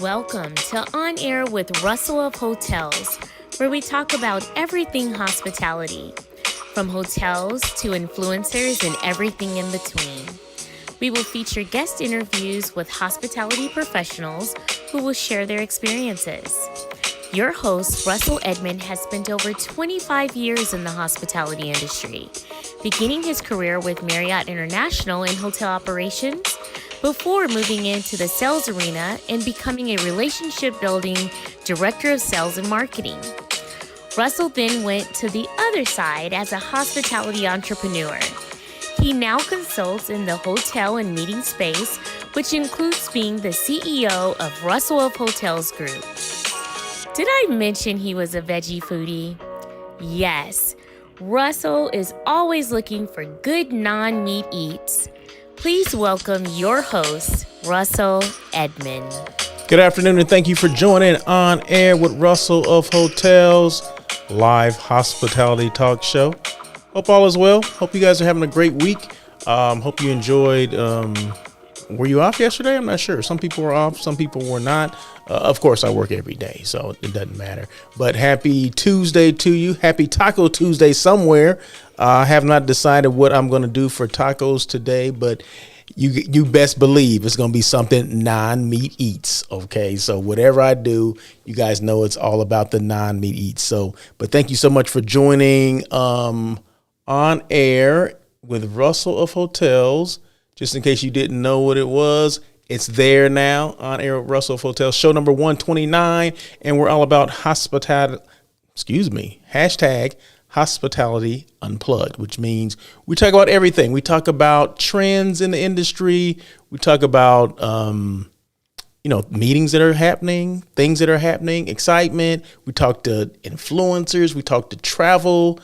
Welcome to On Air with Russell of Hotels, where we talk about everything hospitality, from hotels to influencers and everything in between. We will feature guest interviews with hospitality professionals who will share their experiences. Your host, Russell Edmond, has spent over 25 years in the hospitality industry, beginning his career with Marriott International in hotel operations before moving into the sales arena and becoming a relationship-building director of sales and marketing. Russell then went to the other side as a hospitality entrepreneur. He now consults in the hotel and meeting space, which includes being the CEO of Russell of Hotels Group. Did I mention he was a veggie foodie? Yes, Russell is always looking for good non-meat eats. Please welcome your host, Russell Edmond. Good afternoon, and thank you for joining On Air with Russell of Hotels, live hospitality talk show. Hope all is well. Hope you guys are having a great week. Hope you enjoyed. Were you off yesterday? I'm not sure. Some people were off. Some people were not. Of course, I work every day, so it doesn't matter. But happy Tuesday to you. Happy Taco Tuesday somewhere. I have not decided what I'm going to do for tacos today, but you best believe it's going to be something non-meat eats. Okay, so whatever I do, you guys know it's all about the non-meat eats. So, but thank you so much for joining On Air with Russell of Hotels. Just in case you didn't know what it was, it's there now, On Air with Russell of Hotels, show number 129, and we're all about hospitality. Hashtag Hospitality Unplugged, which means we talk about everything. We talk about trends in the industry. We talk about, meetings that are happening, things that are happening, excitement. We talk to influencers. We talk to travel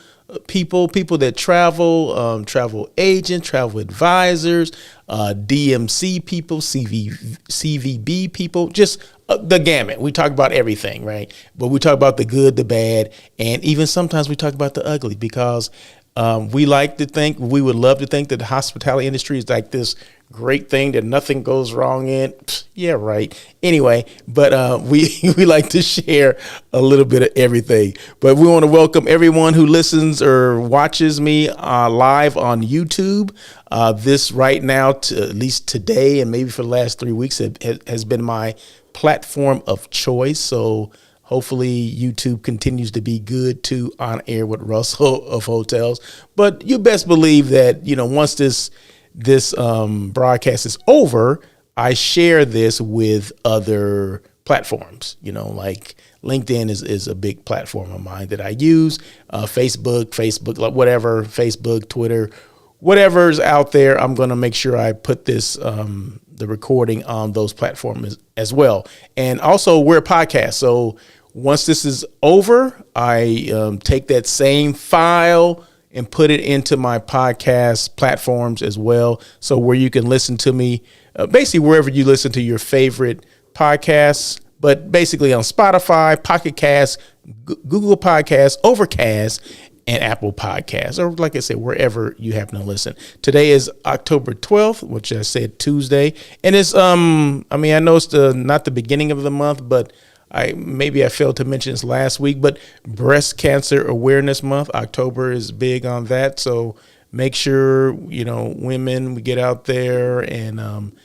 people that travel, travel agents, travel advisors, DMC people, CVB people, just the gamut. We talk about everything, right? But we talk about the good, the bad, and even sometimes we talk about the ugly because we would love to think that the hospitality industry is like this great thing that nothing goes wrong in. Yeah, right. Anyway, but we like to share a little bit of everything. But we want to welcome everyone who listens or watches me live on YouTube. This right now, at least today and maybe for the last 3 weeks, has been my platform of choice. So hopefully YouTube continues to be good to On Air with Russell of Hotels. But you best believe that, once this broadcast is over, I share this with other platforms, like LinkedIn is a big platform of mine that I use, Facebook, whatever, Facebook, Twitter, whatever's out there. I'm going to make sure I put this, the recording on those platforms as well. And also we're a podcast. So once this is over, I take that same file and put it into my podcast platforms as well. So where you can listen to me, basically wherever you listen to your favorite podcasts, but basically on Spotify, Pocket Cast, Google Podcasts, Overcast, and Apple Podcasts, or like I said, wherever you happen to listen. Today is October 12th, which I said Tuesday. And it's, I know it's not the beginning of the month, but I failed to mention this last week, but Breast Cancer Awareness Month. October is big on that. So make sure, women, we get out there and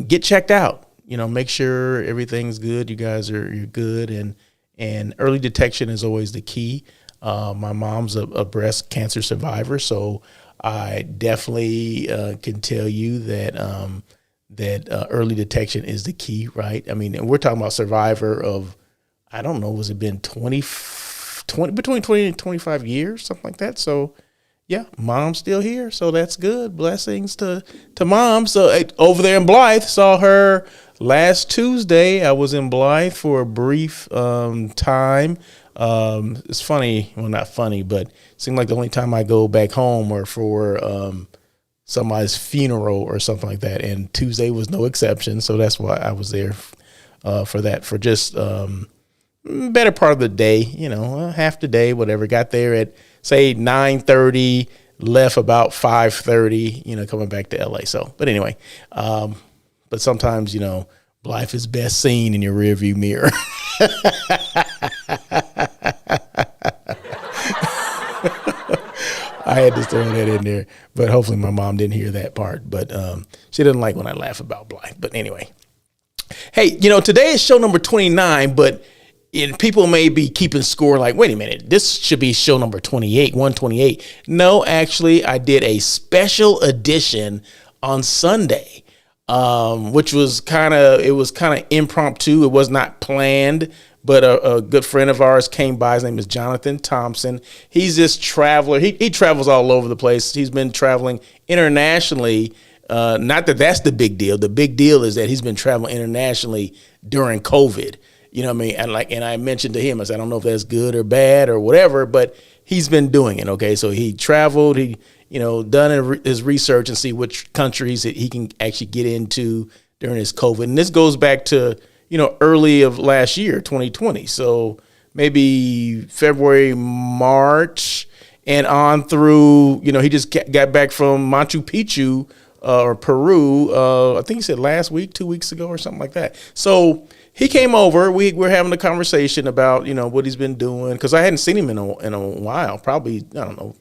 get checked out. Make sure everything's good. You guys you're good. And early detection is always the key. My mom's a breast cancer survivor. So I definitely can tell you that early detection is the key, right? I mean, and we're talking about survivor of, I don't know, was it been between 20 and 25 years, something like that. So yeah, mom's still here. So that's good. Blessings to mom. So over there in Blythe, saw her last Tuesday. I was in Blythe for a brief time. It's funny. Well, not funny, but it seemed like the only time I go back home or for, somebody's funeral or something like that. And Tuesday was no exception. So that's why I was there for that, for just better part of the day, half the day, whatever. Got there at, say, 9:30, left about 5:30, coming back to LA. So, but anyway, but sometimes, life is best seen in your rearview mirror. I had to throw that in there, but hopefully my mom didn't hear that part. But she doesn't like when I laugh about life. But anyway, hey, today is show number 29, but people may be keeping score like, wait a minute, this should be show number 28, 128. No, actually, I did a special edition on Sunday, which was kind of impromptu. It was not planned, but a good friend of ours came by. His name is Jonathan Thompson. He's this traveler. He travels all over the place. He's been traveling internationally. Not that that's the big deal. The big deal is that he's been traveling internationally during COVID. You know what I mean? And I mentioned to him, I said, I don't know if that's good or bad or whatever, but he's been doing it. Okay. So he traveled, done his research and see which countries that he can actually get into during his COVID. And this goes back to, early of last year, 2020. So maybe February, March and on through, he just got back from Machu Picchu or Peru. I think he said last week, 2 weeks ago or something like that. So he came over. We're having a conversation about, what he's been doing. Because I hadn't seen him in a while, probably, I don't know,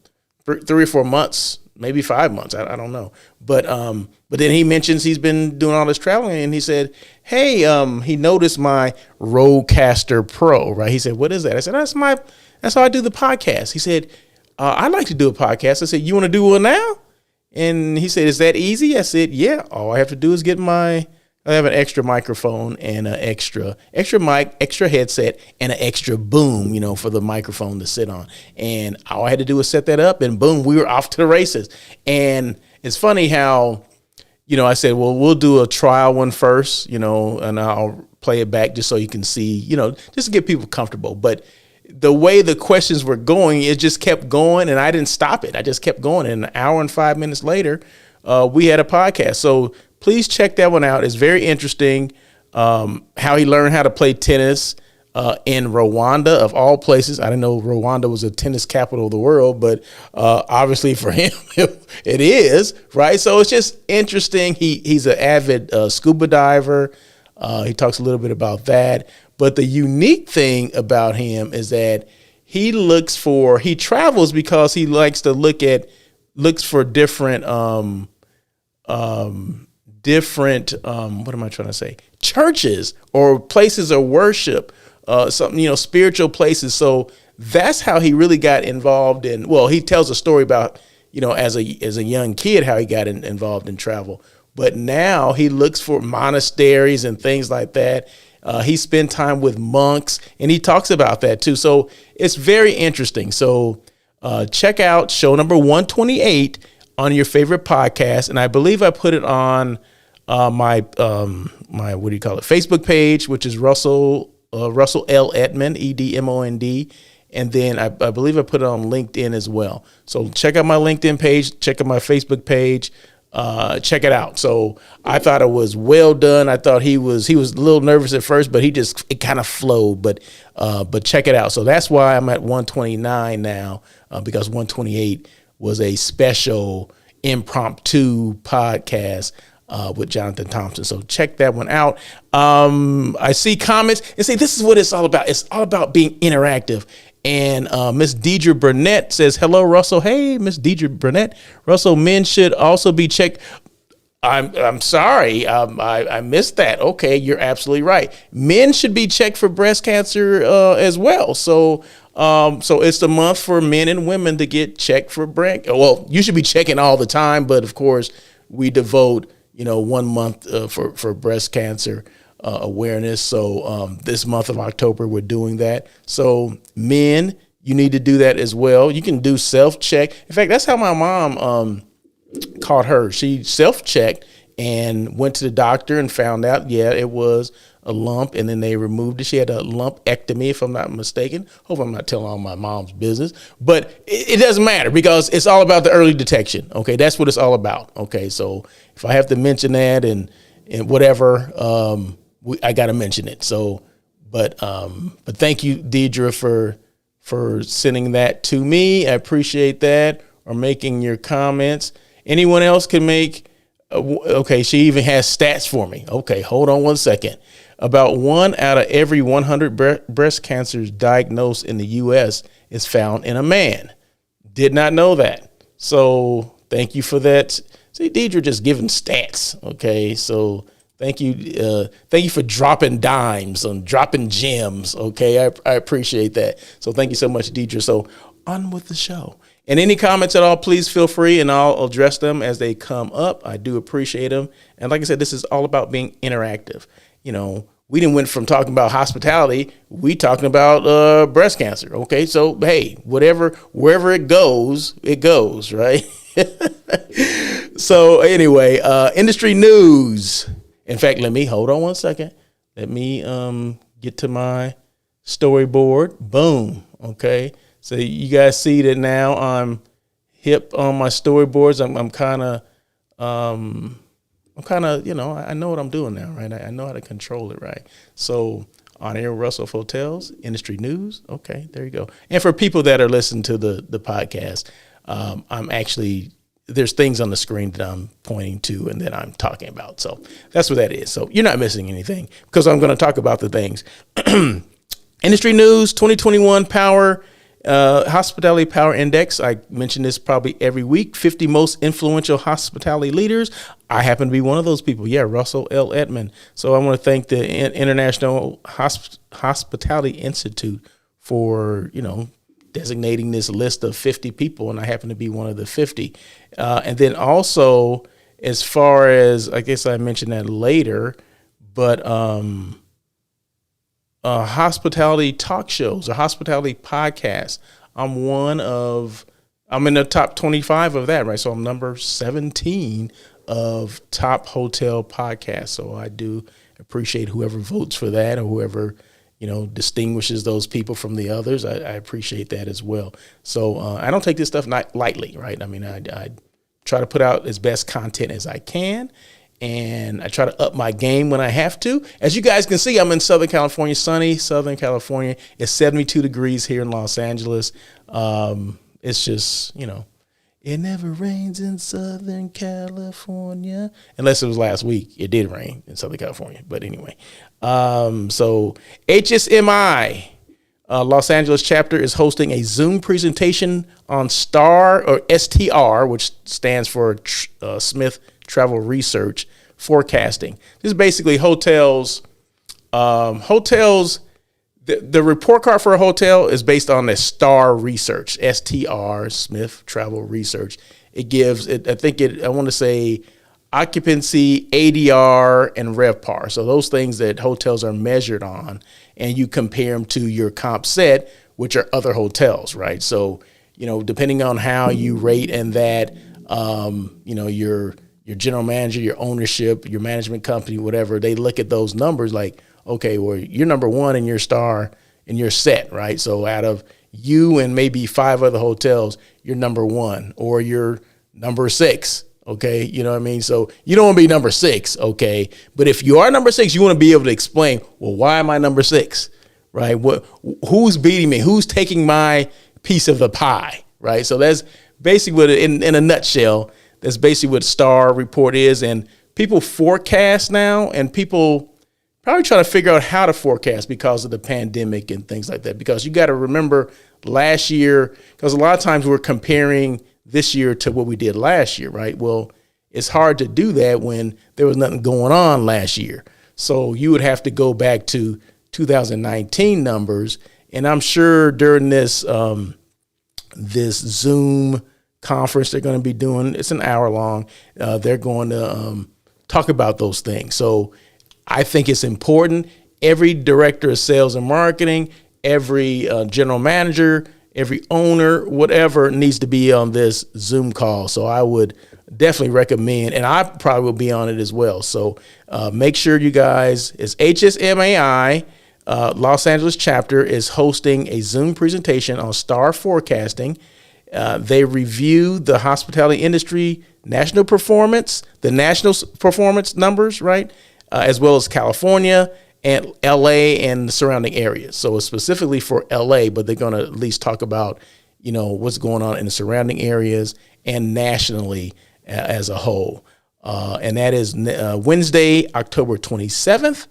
3 or 4 months, maybe 5 months. I don't know. But then he mentions he's been doing all this traveling. And he said, hey, he noticed my Rodecaster Pro, right? He said, what is that? I said, that's how I do the podcast. He said, I'd like to do a podcast. I said, you want to do one now? And he said, is that easy? I said, yeah. All I have to do is I have an extra microphone and an extra mic, extra headset, and an extra boom, for the microphone to sit on. And all I had to do was set that up, and boom, we were off to the races. And it's funny how, I said, well, we'll do a trial one first, and I'll play it back just so you can see, just to get people comfortable. But the way the questions were going, it just kept going, and I didn't stop it. I just kept going. And an hour and 5 minutes later, we had a podcast. So please check that one out. It's very interesting how he learned how to play tennis in Rwanda, of all places. I didn't know Rwanda was a tennis capital of the world, but obviously for him, it is, right? So it's just interesting. He's an avid scuba diver. He talks a little bit about that. But the unique thing about him is that he travels because he likes to looks for different what am I trying to say? Churches or places of worship, spiritual places. So that's how he really got involved in. Well, he tells a story about, as a young kid, how he got involved in travel. But now he looks for monasteries and things like that. He spent time with monks, and he talks about that too. So it's very interesting. So check out show number 128 on your favorite podcast, and I believe I put it on my Facebook page, which is Russell L. Edmond, Edmond, and then I believe I put it on LinkedIn as well. So check out my LinkedIn page, check out my Facebook page, check it out. So I thought it was well done. I thought he was a little nervous at first, but it kind of flowed. But check it out. So that's why I'm at 129 now, because 128 was a special impromptu podcast with Jonathan Thompson. So check that one out. I see comments and say, this is what it's all about. It's all about being interactive. And Miss Deidre Burnett says, hello, Russell. Hey, Miss Deidre Burnett. Russell, men should also be checked. I'm sorry. I missed that. Okay, you're absolutely right. Men should be checked for breast cancer as well. So it's the month for men and women to get checked for breast. Well, you should be checking all the time, but of course we devote 1 month for breast cancer awareness. So this month of October we're doing that. So men, you need to do that as well. You can do self-check. In fact, that's how my mom caught her. She self-checked and went to the doctor and found out, it was a lump, and then they removed it. She had a lumpectomy, if I'm not mistaken. Hope I'm not telling all my mom's business, but it doesn't matter because it's all about the early detection. Okay, that's what it's all about. Okay, so if I have to mention that and whatever, I got to mention it. So, but thank you, Deidre, for sending that to me. I appreciate that, or making your comments. Anyone else can make Okay, she even has stats for me. Okay, hold on 1 second. About 1 out of every 100 breast cancers diagnosed in the U.S. is found in a man. Did not know that. So thank you for that. See, Deidre just giving stats. Okay, so thank you. Thank you for dropping dimes and dropping gems. Okay, I appreciate that. So thank you so much, Deidre. So on with the show. And any comments at all, please feel free, and I'll address them as they come up. I do appreciate them. And like I said, this is all about being interactive. You know, we didn't went from talking about hospitality, we talking about breast cancer. Okay, so hey, wherever it goes, right? So anyway, industry news. In fact, hold on 1 second. Let me get to my storyboard. Boom. Okay. So you guys see that now I'm hip on my storyboards. I'm kind of, you know, I know what I'm doing now, right? I know how to control it, right? So on air Russell Hotels, industry news. Okay, there you go. And for people that are listening to the podcast, I'm actually, there's things on the screen that I'm pointing to and that I'm talking about. So that's what that is. So you're not missing anything because I'm going to talk about the things. Industry news, 2021 Hospitality Power Index. I mention this probably every week. 50 most influential hospitality leaders. I happen to be one of those people. Yeah, Russell L. Edmond. So I want to thank the International Hospitality Institute for, you know, designating this list of 50 people, and I happen to be one of the 50. And then also, as far as, I guess I mentioned that later, but hospitality talk shows or hospitality podcasts. I'm in the top 25 of that, right? So I'm number 17 of top hotel podcasts. So I do appreciate whoever votes for that or whoever, you know, distinguishes those people from the others. I appreciate that as well. So I don't take this stuff not lightly, right? I mean, I try to put out as best content as I can. And I try to up my game when I have to. As you guys can see, I'm in Southern California, sunny Southern California. It's 72 degrees here in Los Angeles. It's just, you know, it never rains in Southern California. Unless it was last week. It did rain in Southern California. But anyway, so HSMI, Los Angeles chapter is hosting a Zoom presentation on STR, which stands for Smith Travel Research Forecasting. This is basically hotels. The report card for a hotel is based on the STAR research, STR, Smith Travel Research. It gives it, I want to say occupancy, ADR, and RevPAR. So those things that hotels are measured on, and you compare them to your comp set, which are other hotels, right? So, you know, depending on how you rate and that, you know, your general manager, your ownership, your management company, whatever, they look at those numbers like, okay, well, you're number one in your star in your set, right? So out of you and maybe 5 other hotels, you're number 1 or you're number 6. Okay. You know what I mean? So you don't want to be number 6. Okay. But if you are number 6, you want to be able to explain, well, why am I number 6? Right? Who's beating me? Who's taking my piece of the pie? Right? So that's basically what, in a nutshell, that's basically what STAR report is. And people forecast now, and people probably try to figure out how to forecast because of the pandemic and things like that. Because you got to remember last year, because a lot of times we're comparing this year to what we did last year, right? Well, it's hard to do that when there was nothing going on last year. So you would have to go back to 2019 numbers. And I'm sure during this this Zoom conference they're going to be doing, it's an hour long, they're going to talk about those things. So I think it's important. Every director of sales and marketing, every general manager, every owner, whatever, needs to be on this Zoom call. So I would definitely recommend, and I probably will be on it as well. So make sure you guys, it's HSMAI, Los Angeles chapter is hosting a Zoom presentation on STAR forecasting. They review the hospitality industry national performance, the national performance numbers, right? As well as California and LA and the surrounding areas. So it's specifically for LA, but they're going to at least talk about, what's going on in the surrounding areas and nationally as a whole. And that is Wednesday, October 27th,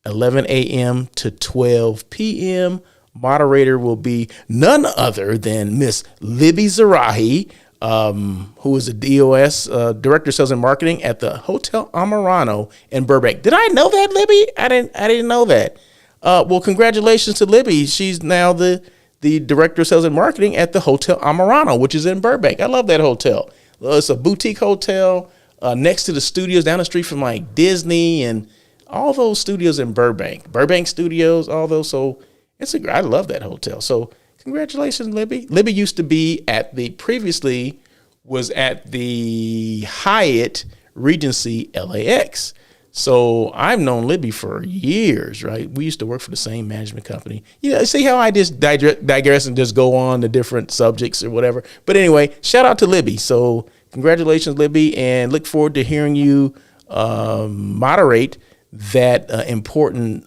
11 a.m. to 12 p.m. Moderator will be none other than Miss Libby Zarahi, who is the DOS, Director of Sales and Marketing at the Hotel Amarano in Burbank. Did I know that, Libby? I didn't know that. Well, congratulations to Libby. She's now the Director of Sales and Marketing at the Hotel Amarano, which is in Burbank. I love that hotel. It's a boutique hotel next to the studios down the street from like Disney and all those studios in Burbank Studios, all those. So I love that hotel. So congratulations, Libby. Libby used to be previously was at the Hyatt Regency LAX. So I've known Libby for years, right? We used to work for the same management company. See how I just digress and just go on to different subjects or whatever. But anyway, shout out to Libby. So congratulations, Libby, and look forward to hearing you moderate that important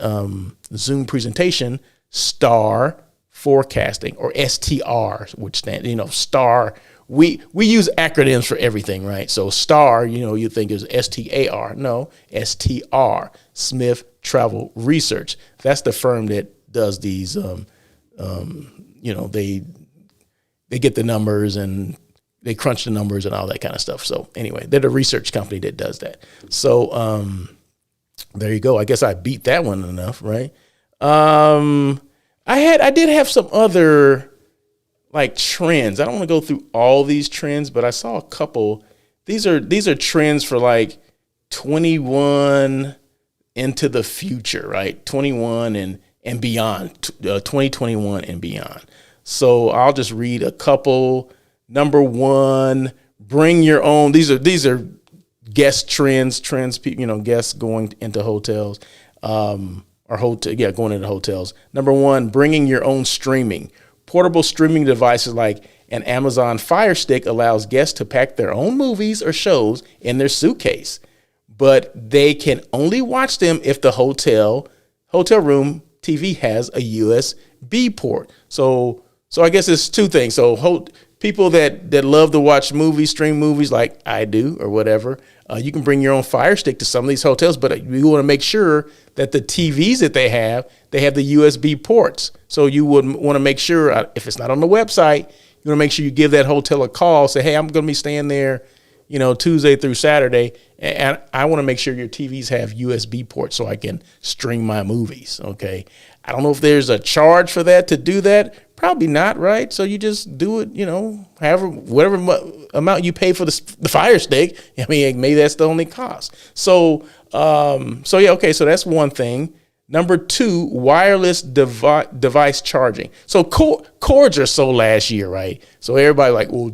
Zoom presentation, STAR forecasting, or STR, which stands, STAR. We use acronyms for everything, right? So STAR, you think is STAR. No, STR, Smith Travel Research. That's the firm that does these, they get the numbers and they crunch the numbers and all that kind of stuff. So anyway, they're the research company that does that. So there you go. I guess I beat that one enough, right? I did have some other like trends. I don't want to go through all these trends, but I saw a couple. These are trends for like 21 into the future, right? 21 and beyond, 2021 and beyond. So I'll just read a couple. Number one, bring your own. These are guest trends, guests going into hotels, going into hotels. Number one, bringing your own streaming. Portable streaming devices like an Amazon Fire Stick allows guests to pack their own movies or shows in their suitcase, but they can only watch them if the hotel room TV has a USB port. So I guess it's two things. So people that love to watch movies, stream movies like I do or whatever, you can bring your own Fire Stick to some of these hotels, but you want to make sure that the TVs that they have the USB ports. So you would want to make sure, if it's not on the website, you want to make sure you give that hotel a call, say, hey, I'm going to be staying there, Tuesday through Saturday, and I want to make sure your TVs have USB ports so I can stream my movies, okay? I don't know if there's a charge for that to do that. Probably not, right? So you just do it, whatever amount you pay for the Fire Stick. I mean, maybe that's the only cost. So that's one thing. Number two, wireless device charging. So cords are so last year, right? So everybody like, well,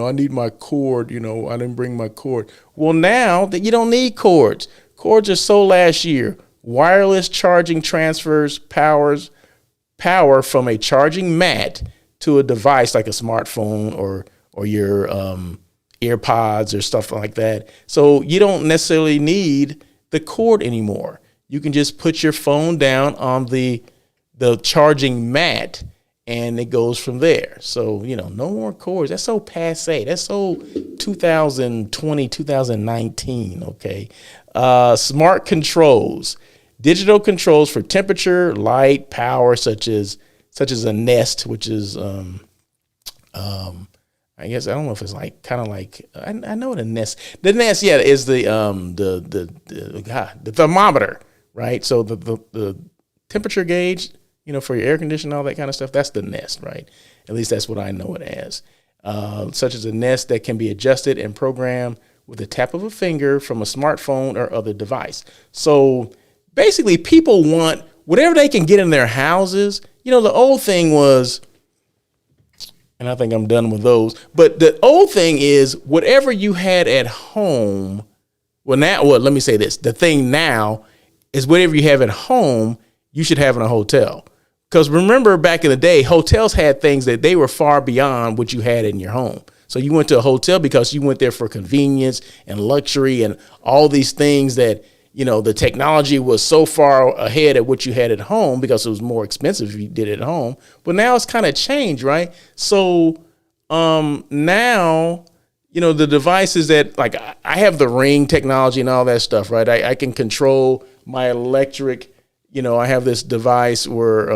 I need my cord, I didn't bring my cord. Well, now that you don't need cords. Cords are so last year. Wireless charging transfers power from a charging mat to a device like a smartphone or your AirPods or stuff like that. So you don't necessarily need the cord anymore. You can just put your phone down on the charging mat and it goes from there. So, no more cords. That's so passe. That's so 2020, 2019, okay? Smart controls. Digital controls for temperature, light, power, such as a Nest, which is I guess I don't know if it's like kind of like I know the Nest. The Nest, yeah, is the thermometer, right? So the temperature gauge, for your air conditioning, all that kind of stuff. That's the Nest, right? At least that's what I know it as. Such as a Nest that can be adjusted and programmed with the tap of a finger from a smartphone or other device. So basically, people want whatever they can get in their houses. The old thing was, and I think I'm done with those, but the old thing is whatever you had at home. Let me say this. The thing now is whatever you have at home, you should have in a hotel. Because remember back in the day, hotels had things that they were far beyond what you had in your home. So you went to a hotel because you went there for convenience and luxury and all these things that, the technology was so far ahead of what you had at home because it was more expensive if you did it at home. But now it's kind of changed, right? So now, the devices that, like, I have the Ring technology and all that stuff, right? I can control my electric. I have this device where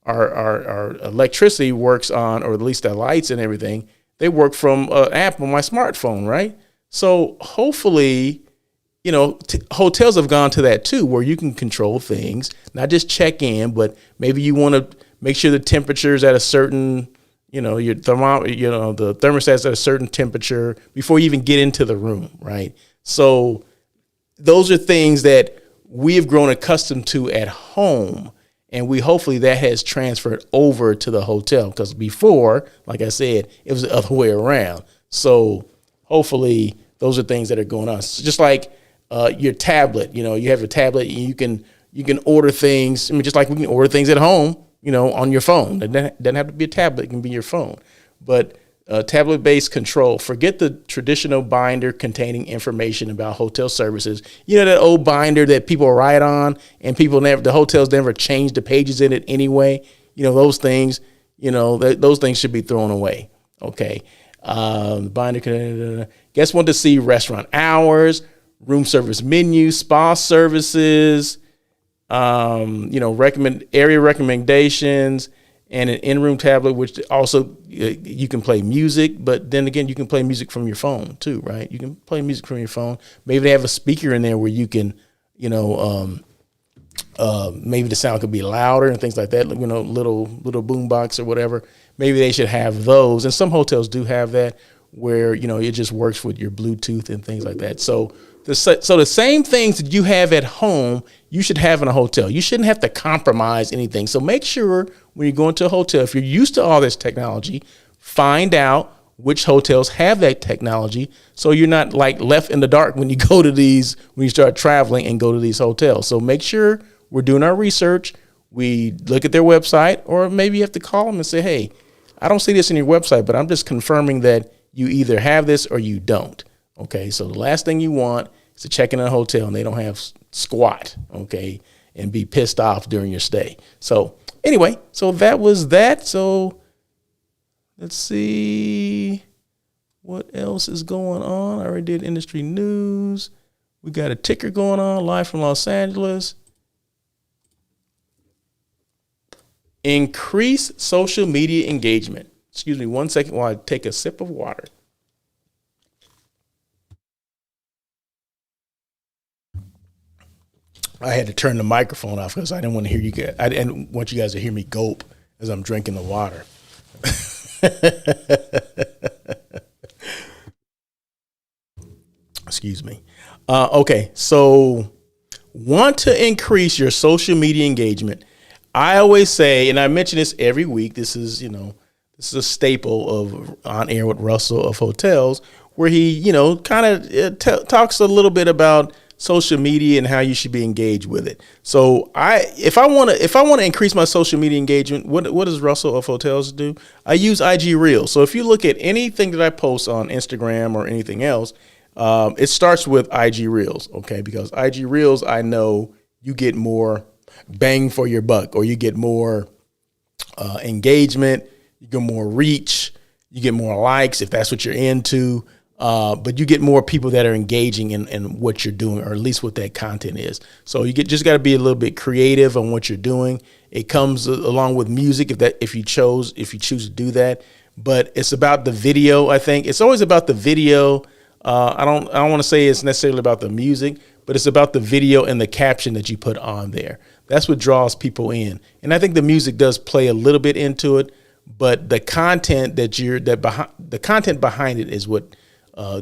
our electricity works on, or at least the lights and everything, they work from an app on my smartphone, right? So hopefully, hotels have gone to that too, where you can control things, not just check in, but maybe you want to make sure the temperature is at a certain, your the thermostat's at a certain temperature before you even get into the room, right? So those are things that we have grown accustomed to at home, and hopefully that has transferred over to the hotel, because before, like I said, it was the other way around. So hopefully those are things that are going on. So just like your tablet, you have a tablet and you can order things. I mean, just like we can order things at home, on your phone. It doesn't have to be a tablet; it can be your phone. But tablet-based control. Forget the traditional binder containing information about hotel services. That old binder that people write on, and the hotels never change the pages in it anyway. Those things. Those things should be thrown away. Okay. Binder. Guests want to see restaurant hours, room service menu, spa services, recommend area recommendations, and an in-room tablet, which also you can play music. But then again, you can play music from your phone too, right? You can play music from your phone. Maybe they have a speaker in there where you can, maybe the sound could be louder and things like that. Little boom box or whatever. Maybe they should have those. And some hotels do have that, where it just works with your Bluetooth and things like that. So the same things that you have at home, you should have in a hotel. You shouldn't have to compromise anything. So make sure when you go into a hotel, if you're used to all this technology, find out which hotels have that technology, so you're not like left in the dark when you when you start traveling and go to these hotels. So make sure we're doing our research. We look at their website, or maybe you have to call them and say, hey, I don't see this in your website, but I'm just confirming that you either have this or you don't. Okay, so the last thing you want is to check in a hotel and they don't have squat, okay, and be pissed off during your stay. So anyway, so that was that. So let's see what else is going on. I already did industry news. We got a ticker going on live from Los Angeles. Increase social media engagement. Excuse me 1 second while I take a sip of water. I had to turn the microphone off because I didn't want to hear you guys. I didn't want you guys to hear me gulp as I'm drinking the water. Excuse me. Okay, so want to increase your social media engagement. I always say, and I mention this every week, this is a staple of On Air with Russell of Hotels, where he, kind of talks a little bit about social media and how you should be engaged with it. So if I want to increase my social media engagement, what does Russell of Hotels do? I use IG Reels. So if you look at anything that I post on Instagram or anything else, it starts with IG Reels, okay? Because IG Reels, I know you get more bang for your buck, or you get more engagement, you get more reach, you get more likes if that's what you're into. But you get more people that are engaging in what you're doing, or at least what that content is. So you just got to be a little bit creative on what you're doing. It comes along with music if you choose to do that. But it's about the video. I think it's always about the video. I don't want to say it's necessarily about the music, but it's about the video and the caption that you put on there. That's what draws people in. And I think the music does play a little bit into it, but the content the content behind it is what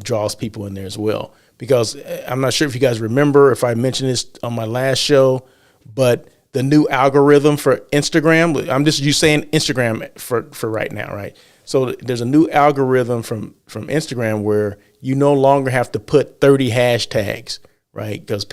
draws people in there as well. Because I'm not sure if you guys remember if I mentioned this on my last show, but the new algorithm for Instagram, I'm just saying Instagram for right now, right? So there's a new algorithm from Instagram where you no longer have to put 30 hashtags, right? Because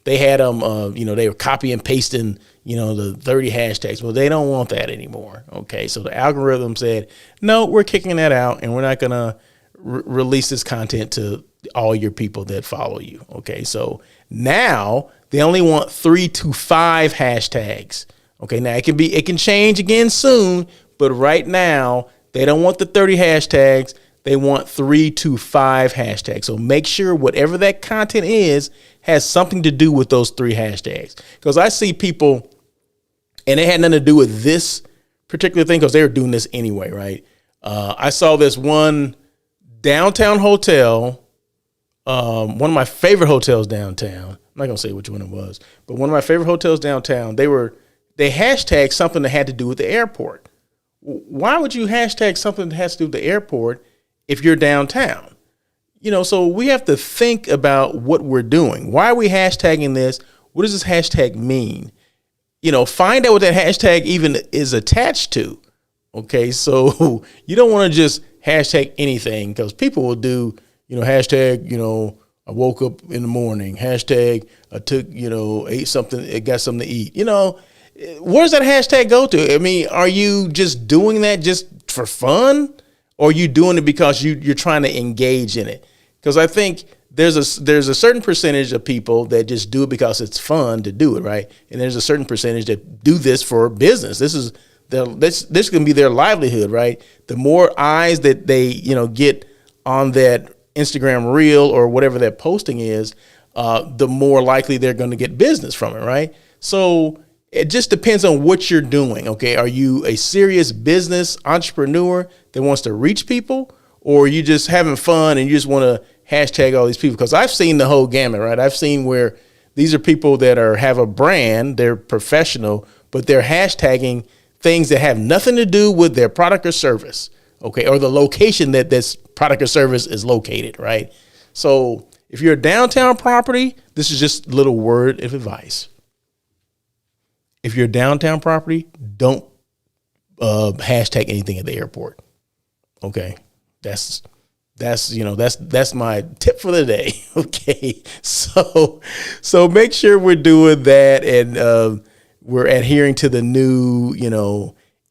they had them, they were copy and pasting, the 30 hashtags. Well, they don't want that anymore. Okay. So the algorithm said, no, we're kicking that out, and we're not going to release this content to all your people that follow you. Okay. So now they only want 3 to 5 hashtags. Okay. Now it can change again soon, but right now they don't want the 30 hashtags. they want 3 to 5 hashtags. So make sure whatever that content is has something to do with those 3 hashtags. Because I see people, and it had nothing to do with this particular thing because they were doing this anyway, right? I saw this one downtown hotel, one of my favorite hotels downtown. I'm not going to say which one it was, but one of my favorite hotels downtown, they hashtagged something that had to do with the airport. Why would you hashtag something that has to do with the airport if you're downtown? So we have to think about what we're doing. Why are we hashtagging this? What does this hashtag mean? Find out what that hashtag even is attached to. Okay, so you don't want to just hashtag anything because people will do, hashtag, I woke up in the morning, hashtag, I took, ate something, got something to eat. Where does that hashtag go to? I mean, are you just doing that just for fun, or are you doing it because you're trying to engage in it? Because I think there's a certain percentage of people that just do it because it's fun to do it, right? And there's a certain percentage that do this for business. This can be their livelihood, right? The more eyes that they get on that Instagram reel or whatever that posting is, the more likely they're going to get business from it, right? So it just depends on what you're doing. Okay, are you a serious business entrepreneur that wants to reach people, or are you just having fun and you just want to hashtag all these people? Because I've seen the whole gamut, right? I've seen where these are people that have a brand, they're professional, but they're hashtagging things that have nothing to do with their product or service, okay, or the location that this product or service is located, right? So if you're a downtown property, this is just a little word of advice. If you're a downtown property, don't hashtag anything at the airport. Okay, that's my tip for the day. Okay, so make sure we're doing that, and we're adhering to the new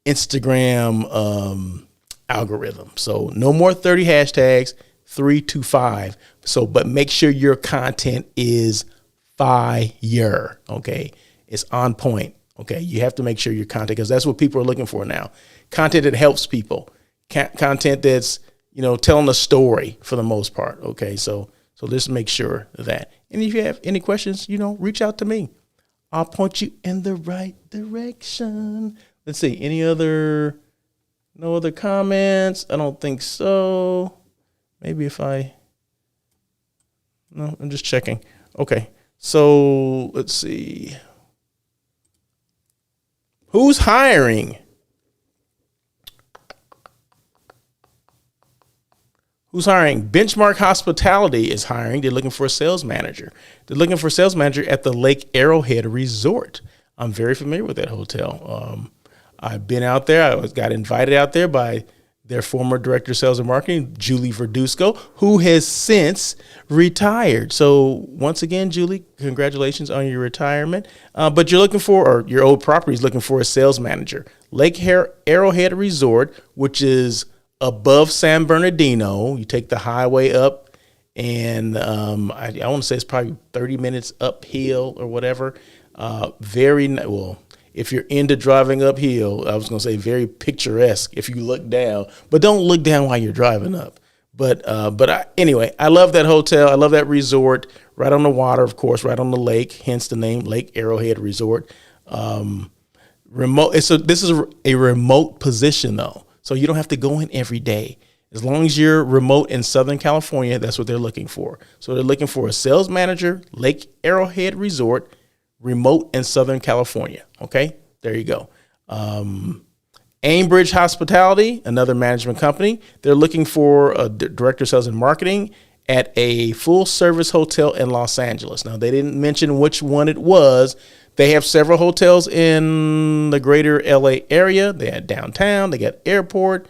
Instagram algorithm. So no more 30 hashtags, 3 to 5. So, but make sure your content is fire. Okay, it's on point. Okay, you have to make sure your content, because that's what people are looking for now. Content that helps people, content that's telling a story for the most part. Okay, so just make sure of that. And if you have any questions, reach out to me. I'll point you in the right direction. Let's see, no other comments? I don't think so. Maybe no, I'm just checking. Okay, so let's see. Who's hiring? Benchmark Hospitality is hiring. They're looking for a sales manager. They're looking for a sales manager at the Lake Arrowhead Resort. I'm very familiar with that hotel. I've been out there. I got invited out there by their former director of sales and marketing, Julie Verdusco, who has since retired. So once again, Julie, congratulations on your retirement. But you're looking for, or your old property is looking for, a sales manager. Lake Arrowhead Resort, which is above San Bernardino. You take the highway up, and I want to say it's probably 30 minutes uphill or whatever. If you're into driving uphill, I was going to say very picturesque if you look down, but don't look down while you're driving up. Anyway, I love that hotel. I love that resort, right on the water, of course, right on the lake, hence the name, Lake Arrowhead Resort. Remote. This is a remote position, though, so you don't have to go in every day. As long as you're remote in Southern California, that's what they're looking for. So they're looking for a sales manager, Lake Arrowhead Resort, remote in Southern California. Okay, there you go. Aimbridge Hospitality, another management company. They're looking for a director of sales and marketing at a full service hotel in Los Angeles. Now, they didn't mention which one it was. They have several hotels in the greater LA area. They had downtown, they got airport,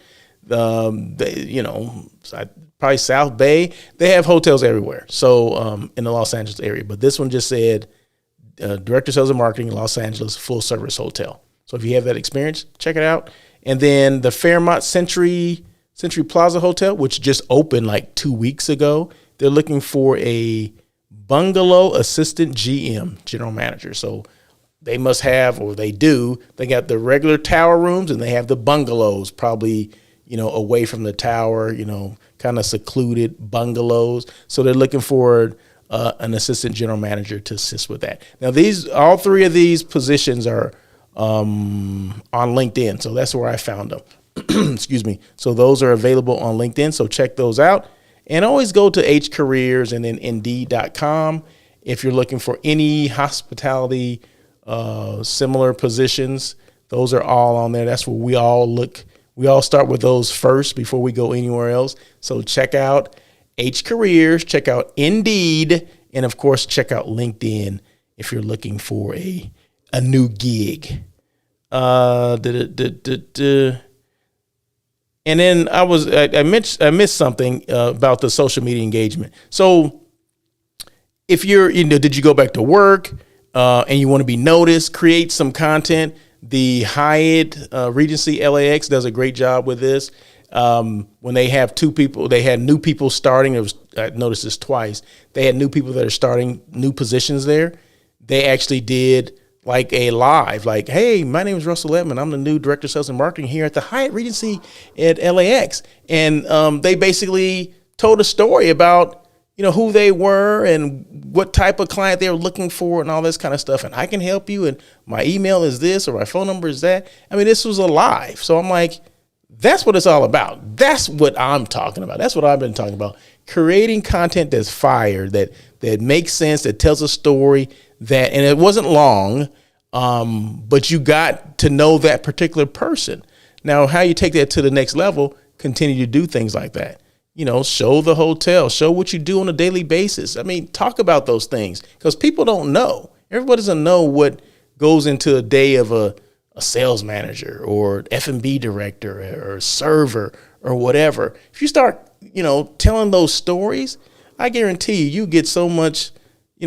probably South Bay. They have hotels everywhere. So in the Los Angeles area, but this one just said Director of Sales and Marketing, Los Angeles, full service hotel. So if you have that experience, check it out. And then the Fairmont Century Plaza Hotel, which just opened like 2 weeks ago, they're looking for a bungalow assistant GM, general manager. So they must have, or they do, they got the regular tower rooms and they have the bungalows, probably, away from the tower, kind of secluded bungalows. So they're looking for an assistant general manager to assist with that. Now, all three of these positions are on LinkedIn. So that's where I found them. Excuse me. So those are available on LinkedIn. So check those out. And always go to H Careers and then Indeed.com if you're looking for any hospitality similar positions. Those are all on there. That's where we all look. We all start with those first before we go anywhere else. So check out H Careers, check out Indeed, and of course, check out LinkedIn if you're looking for a new gig. And then I missed something about the social media engagement. So if did you go back to work and you want to be noticed, create some content. The Hyatt Regency LAX does a great job with this. When they have they had new people starting. I noticed this twice. They had new people that are starting new positions there. They actually did like a live, like, hey, my name is Russell Edmond. I'm the new director of sales and marketing here at the Hyatt Regency at LAX. And they basically told a story about, who they were and what type of client they were looking for and all this kind of stuff. And I can help you. And my email is this or my phone number is that. I mean, this was a live. So I'm like, that's what it's all about. That's what I'm talking about. That's what I've been talking about. Creating content that's fire, that makes sense, that tells a story, and it wasn't long, but you got to know that particular person. Now, how you take that to the next level, continue to do things like that. Show the hotel, show what you do on a daily basis. I mean, talk about those things because people don't know. Everybody doesn't know what goes into a day of a sales manager or F&B director or server or whatever. If you start, telling those stories, I guarantee you get so much,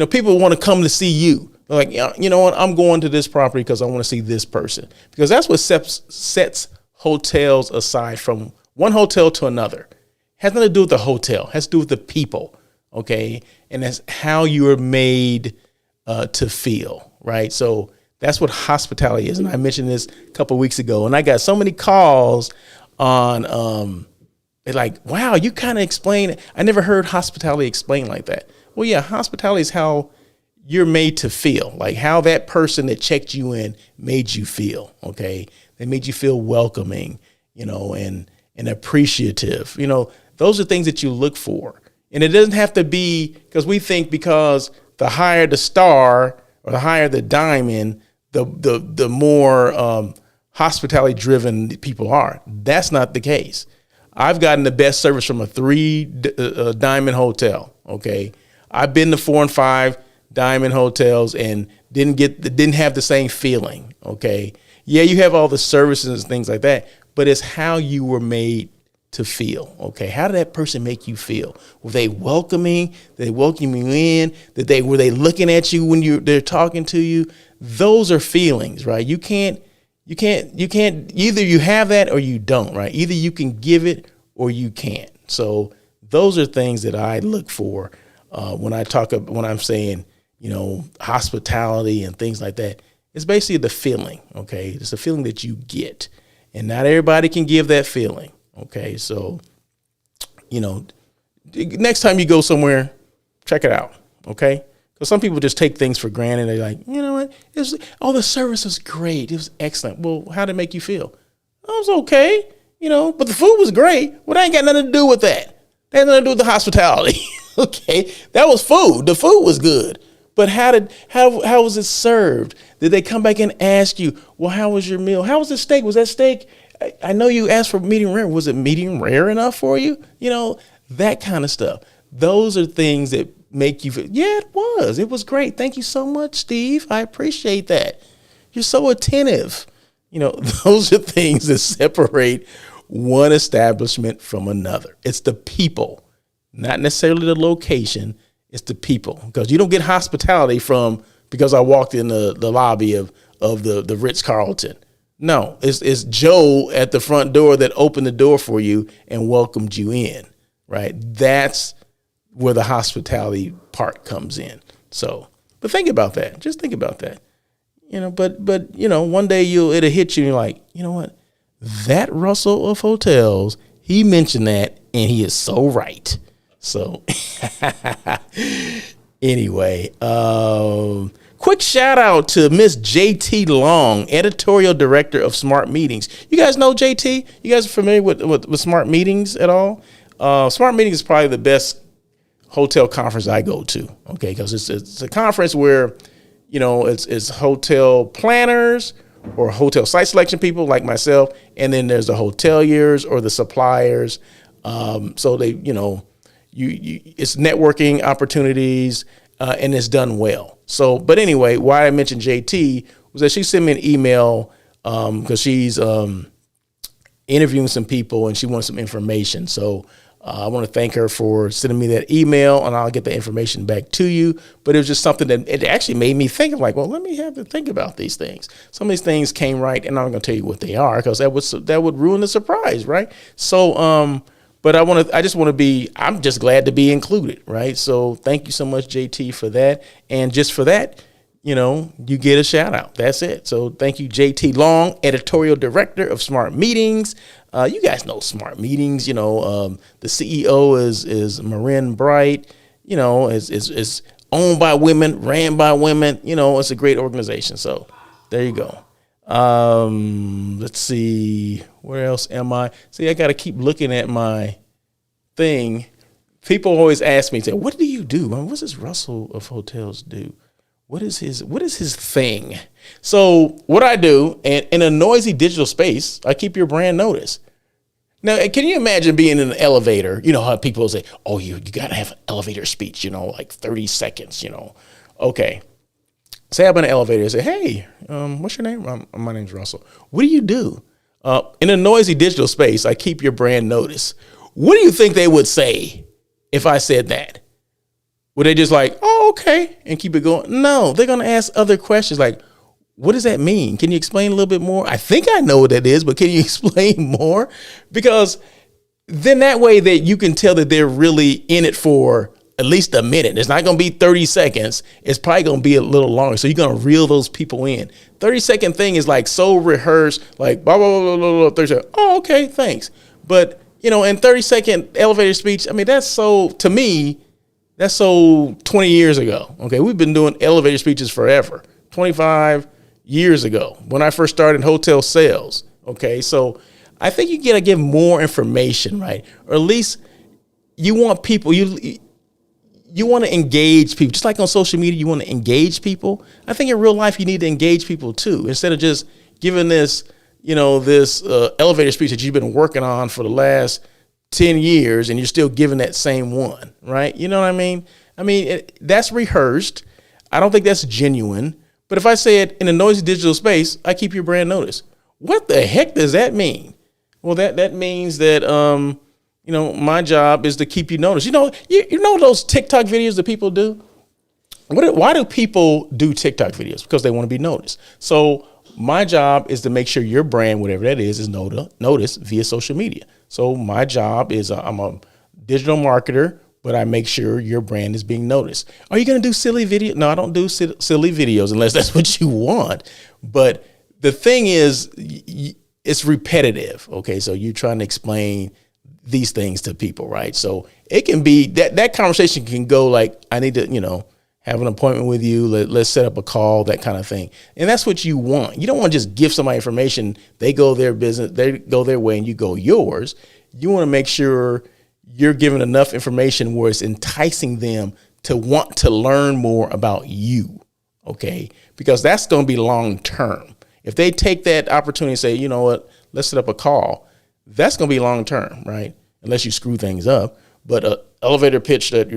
people want to come to see you. They're like, you know what, I'm going to this property because I want to see this person. Because that's what sets hotels aside from one hotel to another. Has nothing to do with the hotel. Has to do with the people, okay? And that's how you are made to feel, right? So that's what hospitality is. And I mentioned this a couple of weeks ago, and I got so many calls on, they're like, wow, you kind of explain it. I never heard hospitality explained like that. Well, yeah, hospitality is how you're made to feel, like how that person that checked you in made you feel, okay? They made you feel welcoming, and appreciative. Those are things that you look for. And it doesn't have to be because we think because the higher the star or the higher the diamond, the more hospitality driven people are. That's not the case. I've gotten the best service from a 3 diamond hotel. Okay. I've been to 4 and 5 diamond hotels and didn't have the same feeling. Okay. Yeah, you have all the services and things like that, but it's how you were made to feel. Okay. How did that person make you feel? Were they welcoming? Did they welcome you in? Were they looking at you when they're talking to you? Those are feelings, right? You can't either you have that or you don't, right? Either you can give it or you can't. So those are things that I look for when I'm saying, hospitality and things like that. It's basically the feeling. Okay. It's a feeling that you get, and not everybody can give that feeling. Okay, so, next time you go somewhere, check it out, okay? Because some people just take things for granted. They're like, you know what? The service was great. It was excellent. Well, how did it make you feel? It was okay, but the food was great. Well, that ain't got nothing to do with that. That had nothing to do with the hospitality, okay? That was food. The food was good. But how was it served? Did they come back and ask you, well, how was your meal? How was the steak? Was that steak? I know you asked for medium rare. Was it medium rare enough for you? That kind of stuff. Those are things that make you feel, yeah, it was. It was great. Thank you so much, Steve. I appreciate that. You're so attentive. Those are things that separate one establishment from another. It's the people, not necessarily the location. It's the people. Because you don't get hospitality because I walked in the lobby of the Ritz-Carlton. No, it's Joe at the front door that opened the door for you and welcomed you in, right? That's where the hospitality part comes in. So, but think about that. Just think about that. But one day it'll hit you and you're like, you know what? that Russell of hotels, he mentioned that, and he is so right. So anyway, quick shout out to Miss JT Long, editorial director of Smart Meetings. You guys know JT? You guys are familiar with Smart Meetings at all? Smart Meetings is probably the best hotel conference I go to. Okay, because it's a conference where, it's hotel planners or hotel site selection people like myself, and then there's the hoteliers or the suppliers. So they, it's networking opportunities, and it's done well. So, but anyway, why I mentioned JT was that she sent me an email because she's interviewing some people and she wants some information. So I want to thank her for sending me that email, and I'll get the information back to you. But it was just something that it actually made me think of, like, well, let me have to think about these things. Some of these things came right, and I'm going to tell you what they are because that would ruin the surprise, right? So, but I'm just glad to be included, right? So thank you so much, JT, for that. And just for that, you get a shout out. That's it. So thank you, JT Long, editorial director of Smart Meetings. You guys know Smart Meetings. The CEO is Marin Bright. Is owned by women, ran by women. It's a great organization. So there you go. Let's see. Where else am I? See, I got to keep looking at my thing. People always ask me, say, what do you do? What does Russell of Hotels do? What is his thing? So what I do, and in a noisy digital space, I keep your brand noticed. Now, can you imagine being in an elevator? You know how people say, oh, you got to have an elevator speech, like 30 seconds, Okay. Say I'm in an elevator and say, hey, what's your name? My name's Russell. What do you do? In a noisy digital space, I keep your brand noticed. What do you think they would say if I said that? Would they just like, oh, okay, and keep it going? No, they're going to ask other questions like, what does that mean? Can you explain a little bit more? I think I know what that is, but can you explain more? Because then that way that you can tell that they're really in it for at least a minute. It's not going to be 30 seconds. It's probably going to be a little longer. So you're going to reel those people in. 30-second thing is like so rehearsed, like blah, blah, blah, blah, blah, 30 seconds. Oh, okay, thanks. But, in 30-second elevator speech, I mean, to me, that's so 20 years ago. Okay, we've been doing elevator speeches forever. 25 years ago when I first started in hotel sales. Okay, so I think you got to give more information, right? Or at least you want people, you want to engage people. Just like on social media, you want to engage people. I think in real life, you need to engage people too. Instead of just giving this, this elevator speech that you've been working on for the last 10 years and you're still giving that same one, right? You know what I mean? I mean, that's rehearsed. I don't think that's genuine. But if I say it in a noisy digital space, I keep your brand noticed. What the heck does that mean? Well, that means that, my job is to keep you noticed. You know those TikTok videos that people do? Why do people do TikTok videos? Because they want to be noticed. So my job is to make sure your brand, whatever that is noticed via social media. So my job is I'm a digital marketer, but I make sure your brand is being noticed. Are you going to do silly videos? No, I don't do silly videos unless that's what you want. But the thing is, it's repetitive. Okay, so you're trying to explain these things to people, right? So it can be that conversation can go like, I need to, have an appointment with you. Let's set up a call, that kind of thing. And that's what you want. You don't want to just give somebody information. They go their business, they go their way and you go yours. You want to make sure you're giving enough information where it's enticing them to want to learn more about you. Okay. Because that's going to be long term. If they take that opportunity and say, you know what, let's set up a call, that's going to be long term, right? Unless you screw things up. But an elevator pitch that,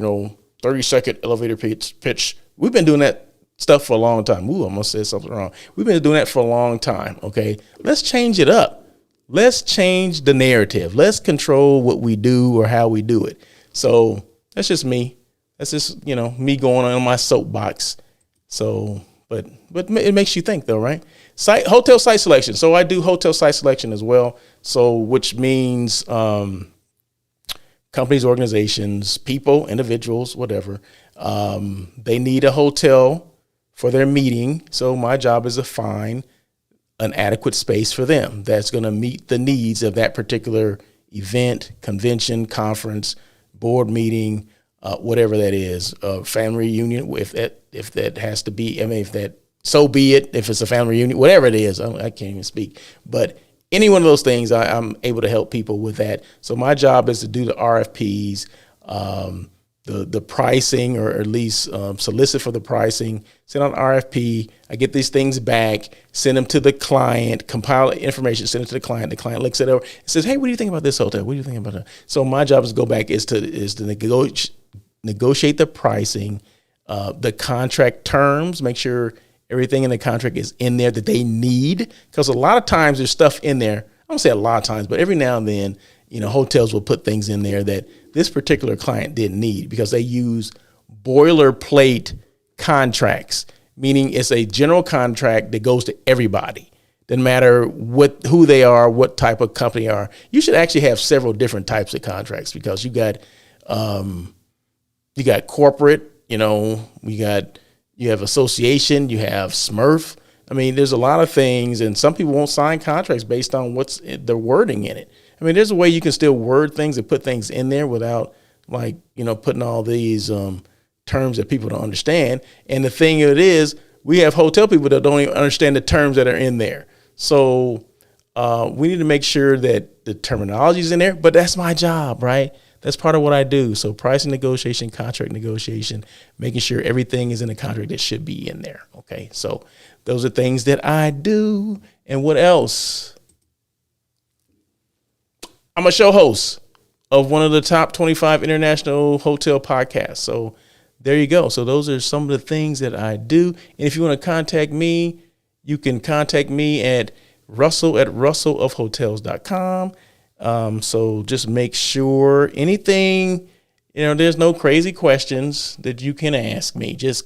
30-second elevator pitch. We've been doing that stuff for a long time. Ooh, I almost said something wrong. We've been doing that for a long time, okay? Let's change it up. Let's change the narrative. Let's control what we do or how we do it. So that's just me. That's just, me going on my soapbox. So, but it makes you think though, right? Hotel site selection. So I do hotel site selection as well. So which means companies, organizations, people, individuals, whatever, they need a hotel for their meeting. So my job is to find an adequate space for them that's going to meet the needs of that particular event, convention, conference, board meeting, whatever that is, family reunion. If that has to be, I mean, if that, so be it. If it's a family reunion, whatever it is, I can't even speak. But any one of those things, I'm able to help people with that. So my job is to do the RFPs, the pricing, or at least solicit for the pricing, send out an RFP. I get these things back, send them to the client, compile information, send it to the client. The client looks it over and says, "Hey, what do you think about this hotel? What do you think about that?" So my job is to go back is to negotiate the pricing, the contract terms, make sure everything in the contract is in there that they need. Because a lot of times there's stuff in there. I don't say a lot of times, but every now and then, hotels will put things in there that this particular client didn't need because they use boilerplate contracts, meaning it's a general contract that goes to everybody. Doesn't matter who they are, what type of company they are. You should actually have several different types of contracts because you got corporate, you have association, you have SMRF. I mean, there's a lot of things, and some people won't sign contracts based on what's the wording in it. I mean, there's a way you can still word things and put things in there without putting all these terms that people don't understand. And the thing of it is, we have hotel people that don't even understand the terms that are in there. So we need to make sure that the terminology is in there, but that's my job, right? That's part of what I do. So pricing negotiation, contract negotiation, making sure everything is in the contract that should be in there. Okay. So those are things that I do. And what else? I'm a show host of one of the top 25 international hotel podcasts. So there you go. So those are some of the things that I do. And if you want to contact me, you can contact me at russell@russellofhotels.com. So just make sure anything, there's no crazy questions that you can ask me. Just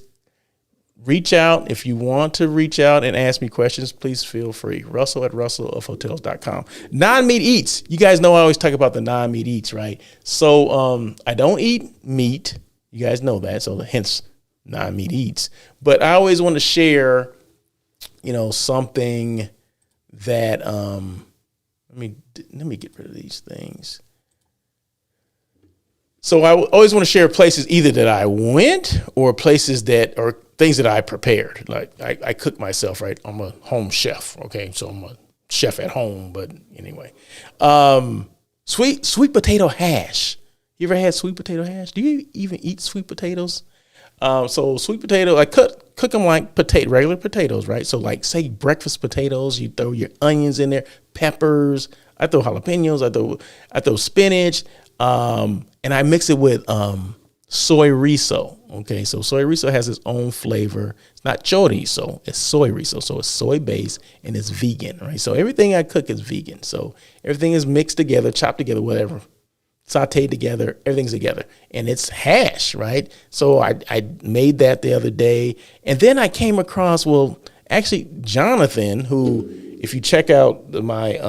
reach out. If you want to reach out and ask me questions, please feel free. russell@russellofhotels.com. Non-meat eats. You guys know I always talk about the non-meat eats, right? So I don't eat meat. You guys know that. So hence non-meat eats. But I always want to share, something that let me get rid of these things. So I always want to share places either that I went or places or things that I prepared. Like I cook myself, right? I'm a home chef. Okay. So I'm a chef at home, but anyway, sweet potato hash. You ever had sweet potato hash? Do you even eat sweet potatoes? So sweet potato, I cook them like regular potatoes, right? So like say breakfast potatoes, you throw your onions in there, peppers. I throw jalapenos. I throw spinach, and I mix it with soy riso. Okay, so soy riso has its own flavor. It's not chorizo, it's soy riso. So it's soy based and it's vegan, right? So everything I cook is vegan. So everything is mixed together, chopped together, whatever. Sauteed together, everything's together, and it's hash, right? So I made that the other day, and then I came across, actually Jonathan, who, if you check out my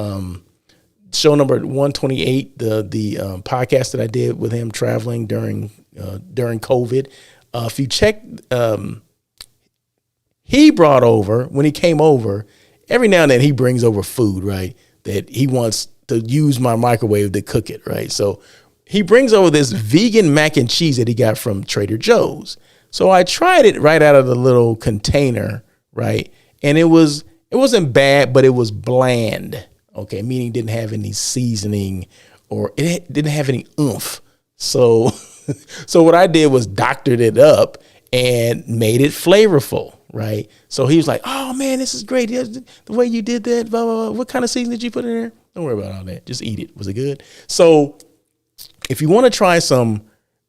show number 128, the podcast that I did with him traveling during COVID, if you check, he brought over, when he came over, every now and then he brings over food, right, that he wants to use my microwave to cook it, right? So he brings over this vegan mac and cheese that he got from Trader Joe's. So I tried it right out of the little container, right? And it wasn't bad, but it was bland. Okay, meaning it didn't have any seasoning or it didn't have any oomph. So what I did was doctored it up and made it flavorful, right? So he was like, "Oh man, this is great. The way you did that, blah, blah, blah. What kind of seasoning did you put in there?" Don't worry about all that. Just eat it. Was it good? So if you want to try some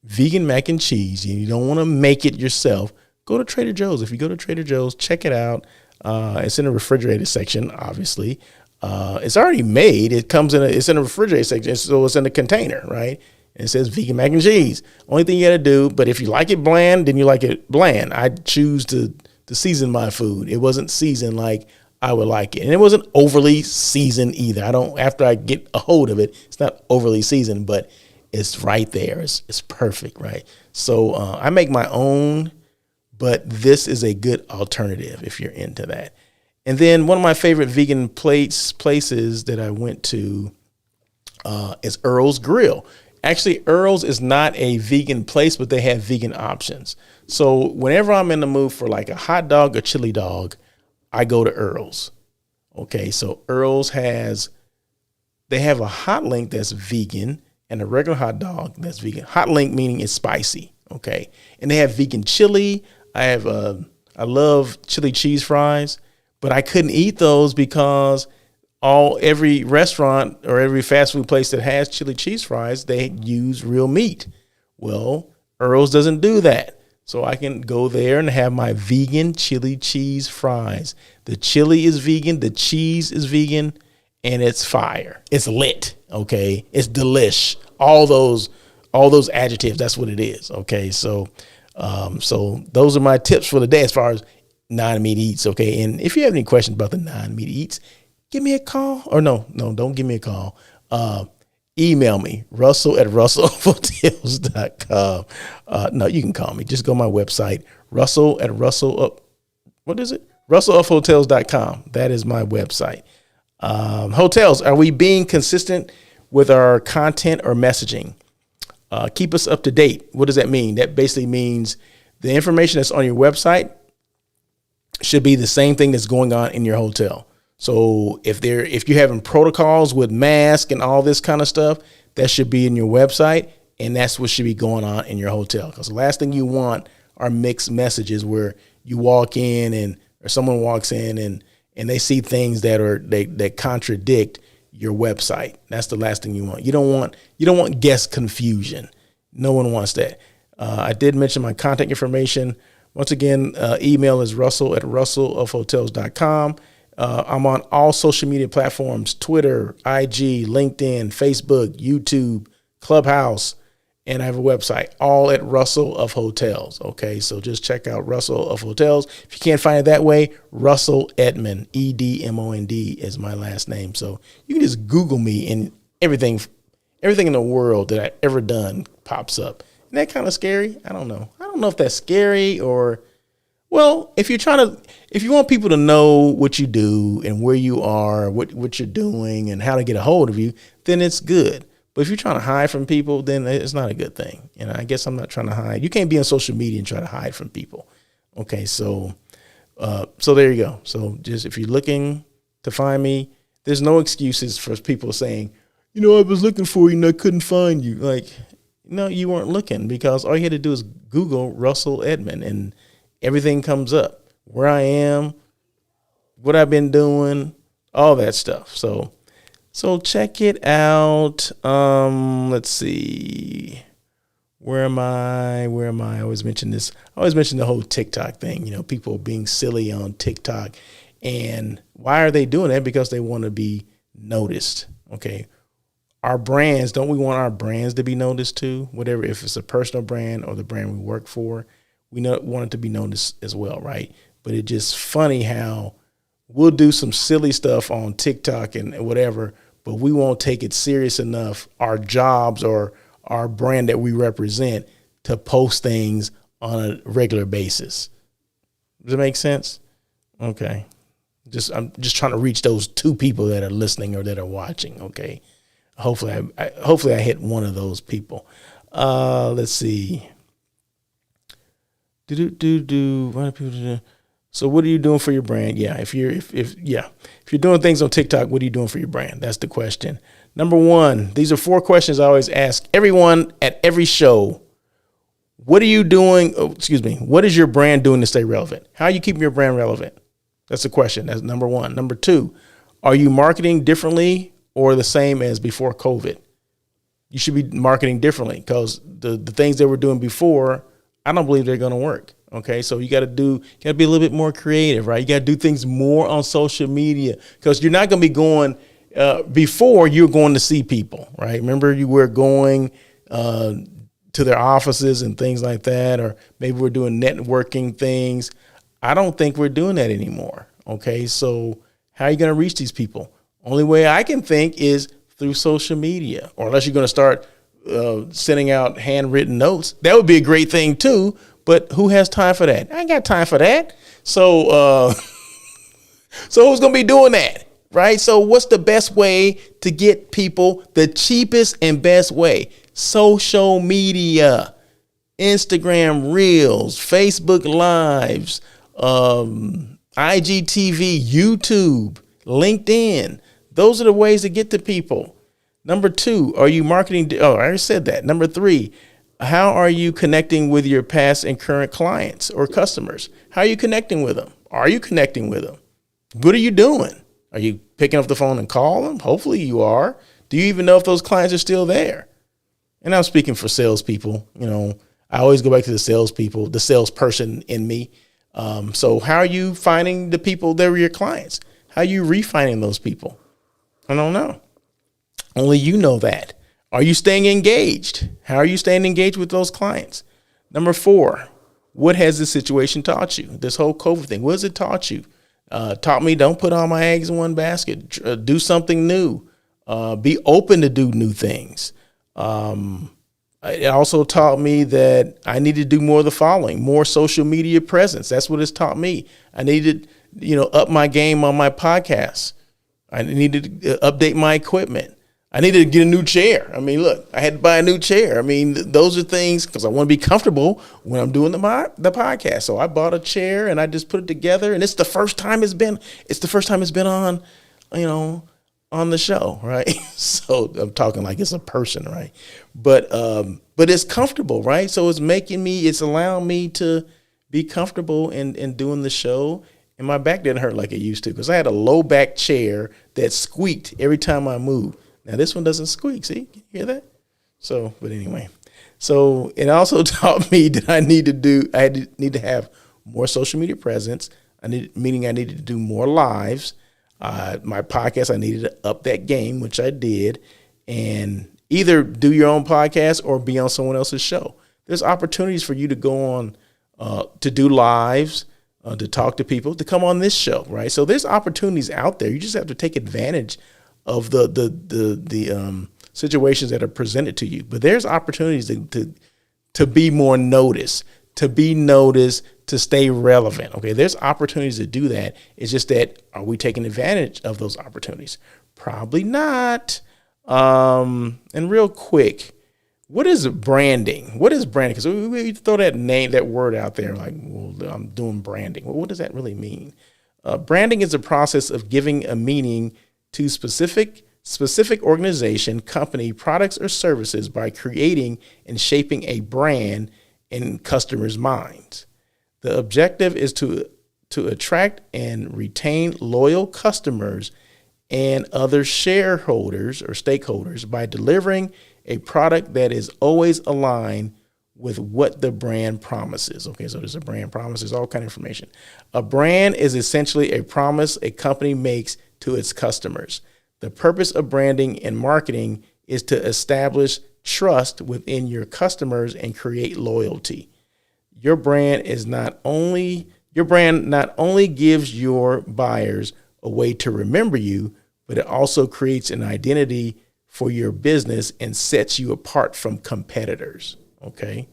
vegan mac and cheese and you don't want to make it yourself, go to Trader Joe's. If you go to Trader Joe's, check it out. It's in the refrigerated section, obviously. It's already made. It's in the refrigerated section, so it's in the container, right? And it says vegan mac and cheese. Only thing you got to do, but if you like it bland, then you like it bland. I choose to season my food. It wasn't seasoned like I would like it. And it wasn't overly seasoned either. After I get a hold of it, it's not overly seasoned, but it's right there. It's perfect, right? So I make my own, but this is a good alternative if you're into that. And then one of my favorite vegan places that I went to is Earl's Grill. Actually, Earl's is not a vegan place, but they have vegan options. So whenever I'm in the mood for like a hot dog or chili dog, I go to Earl's. Okay, so Earl's they have a hot link that's vegan and a regular hot dog that's vegan. Hot link meaning it's spicy. Okay, and they have vegan chili. I love chili cheese fries, but I couldn't eat those because every restaurant or every fast food place that has chili cheese fries, they use real meat. Well, Earl's doesn't do that. So I can go there and have my vegan chili cheese fries. The chili is vegan, the cheese is vegan, and it's fire. It's lit, okay? It's delish. All those adjectives, that's what it is, okay? So those are my tips for the day as far as non-meat eats, okay? And if you have any questions about the non-meat eats, give me a call. Or no, don't give me a call. Email me, russell@russellhotels.com. No, you can call me. Just go to my website, russellofhotels.com. That is my website. Hotels, are we being consistent with our content or messaging? Keep us up to date. What does that mean? That basically means the information that's on your website should be the same thing that's going on in your hotel. So if you're having protocols with masks and all this kind of stuff, that should be in your website, and that's what should be going on in your hotel. Because the last thing you want are mixed messages where you walk in or someone walks in and they see things that contradict your website. That's the last thing you want. You don't want guest confusion. No one wants that. I did mention my contact information. Once again, email is russell@russellofhotels.com. I'm on all social media platforms, Twitter, IG, LinkedIn, Facebook, YouTube, Clubhouse, and I have a website, all at Russell of Hotels. Okay, so just check out Russell of Hotels. If you can't find it that way, Russell Edmond, Edmond is my last name. So you can just Google me and everything in the world that I've ever done pops up. Isn't that kind of scary? I don't know. I don't know if that's scary or... Well, if you want people to know what you do and where you are, what you're doing and how to get a hold of you, then it's good. But if you're trying to hide from people, then it's not a good thing. And I guess I'm not trying to hide. You can't be on social media and try to hide from people. Okay, so there you go. So just if you're looking to find me, there's no excuses for people saying, I was looking for you and I couldn't find you. Like, no, you weren't looking, because all you had to do is Google Russell Edmond and everything comes up, where I am, what I've been doing, all that stuff. So check it out. Let's see. Where am I? I always mention this. I always mention the whole TikTok thing. People being silly on TikTok. And why are they doing that? Because they want to be noticed. Okay. Our brands, don't we want our brands to be noticed too? Whatever, if it's a personal brand or the brand we work for, we want it to be noticed as well, right? But it's just funny how we'll do some silly stuff on TikTok and whatever, but we won't take it serious enough, our jobs or our brand that we represent, to post things on a regular basis. Does it make sense? Okay. I'm just trying to reach those 2 people that are listening or that are watching. Okay. Hopefully I hit one of those people. Let's see. What are people doing? So what are you doing for your brand? Yeah, if you're doing things on TikTok, what are you doing for your brand? That's the question. Number 1, these are 4 questions I always ask everyone at every show. What are you doing? What is your brand doing to stay relevant? How are you keeping your brand relevant? That's the question. That's number 1. Number 2, are you marketing differently or the same as before COVID? You should be marketing differently, because the things that we're doing before, I don't believe they're going to work. Okay. So you got to be a little bit more creative, right? You got to do things more on social media, because you're not going to be going, before you're going to see people, right? Remember, you were going, to their offices and things like that, or maybe we're doing networking things. I don't think we're doing that anymore. Okay. So how are you going to reach these people? Only way I can think is through social media, or unless you're going to start sending out handwritten notes. That would be a great thing too, but who has time for that? I ain't got time for that. So So who's going to be doing that? Right. So what's the best way to get people, the cheapest and best way? Social media, Instagram Reels, Facebook Lives, IGTV, YouTube, LinkedIn. Those are the ways to get to people. Number 2, are you marketing? Oh, I already said that. Number 3, how are you connecting with your past and current clients or customers? How are you connecting with them? Are you connecting with them? What are you doing? Are you picking up the phone and call them? Hopefully you are. Do you even know if those clients are still there? And I'm speaking for salespeople. You know, I always go back to the salespeople, the salesperson in me. So how are you finding the people that were your clients? How are you refining those people? I don't know. Only you know that. Are you staying engaged? How are you staying engaged with those clients? Number 4, what has this situation taught you? This whole COVID thing, what has it taught you? Taught me don't put all my eggs in one basket. Do something new. Be open to do new things. It also taught me that I need to do more of the following, more social media presence. That's what it's taught me. I needed, up my game on my podcast. I needed to update my equipment. I needed to get a new chair. I mean, look, I had to buy a new chair. I mean, those are things because I want to be comfortable when I'm doing the podcast. So I bought a chair and I just put it together. And it's the first time it's been on, on the show, right? So I'm talking like it's a person, right? But it's comfortable, right? So it's allowing me to be comfortable in doing the show. And my back didn't hurt like it used to because I had a low back chair that squeaked every time I moved. Now this one doesn't squeak. See, can you hear that? So, but anyway, so it also taught me that I need to have more social media presence. I needed to do more lives. My podcast, I needed to up that game, which I did, and either do your own podcast or be on someone else's show. There's opportunities for you to go on, to do lives, to talk to people, to come on this show, right? So there's opportunities out there. You just have to take advantage of the situations that are presented to you. But there's opportunities to be more noticed, to stay relevant. Okay, there's opportunities to do that. It's just that, are we taking advantage of those opportunities? Probably not. And real quick, what is branding? What is branding? Because we throw that word out there like, well, I'm doing branding. Well, what does that really mean? Branding is a process of giving a meaning to specific organization, company, products, or services by creating and shaping a brand in customers' minds. The objective is to attract and retain loyal customers and other shareholders or stakeholders by delivering a product that is always aligned with what the brand promises. Okay, so there's a brand promises, all kind of information. A brand is essentially a promise a company makes to its customers. The purpose of branding and marketing is to establish trust within your customers and create loyalty. Your brand not only gives your buyers a way to remember you, but it also creates an identity for your business and sets you apart from competitors. Okay.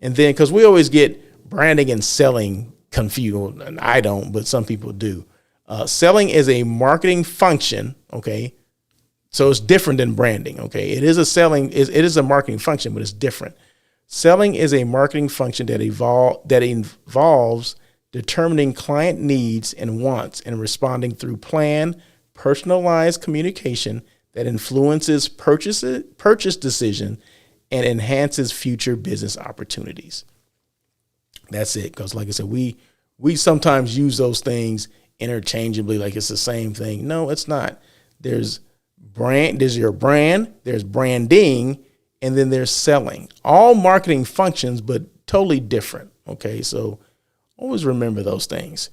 And then, because we always get branding and selling confused, and I don't, but some people do. Selling is a marketing function. Okay. So it's different than branding. Okay. It is a marketing function, but it's different. Selling is a marketing function that involves determining client needs and wants and responding through planned, personalized communication that influences purchase decision and enhances future business opportunities. That's it. Because like I said, we sometimes use those things interchangeably like it's the same thing. No, it's not. There's your brand, there's branding, and then there's selling. All marketing functions, but totally different. Okay, so always remember those things.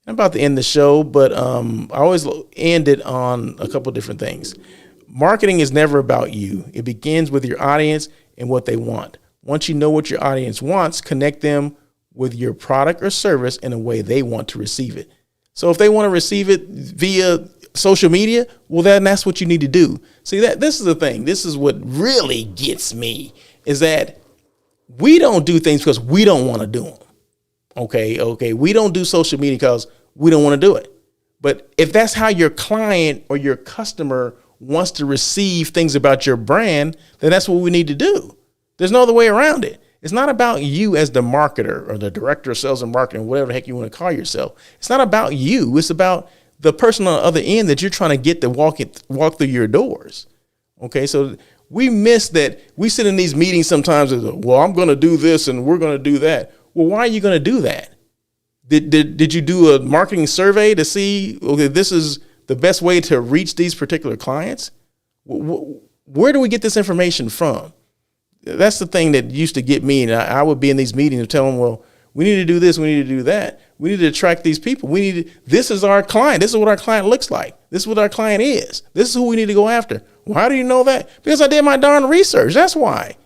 I'm about to end the show, but I always end it on a couple different things. Marketing is never about you. It begins with your audience and what they want. Once you know what your audience wants, connect them with your product or service in a way they want to receive it. So if they want to receive it via social media, well, then that's what you need to do. See, this is the thing. This is what really gets me, is that we don't do things because we don't want to do them. Okay. We don't do social media because we don't want to do it. But if that's how your client or your customer wants to receive things about your brand, then that's what we need to do. There's no other way around it. It's not about you as the marketer or the director of sales and marketing, whatever the heck you want to call yourself. It's not about you. It's about the person on the other end that you're trying to get to walk through your doors. Okay, so we miss that. We sit in these meetings sometimes as, well, I'm going to do this and we're going to do that. Well, why are you going to do that? Did you do a marketing survey to see, okay, this is the best way to reach these particular clients? Where do we get this information from? That's the thing that used to get me. And I would be in these meetings and tell them, well, we need to do this. We need to do that. We need to attract these people. This is our client. This is what our client looks like. This is what our client is. This is who we need to go after. Why do you know that? Because I did my darn research. That's why.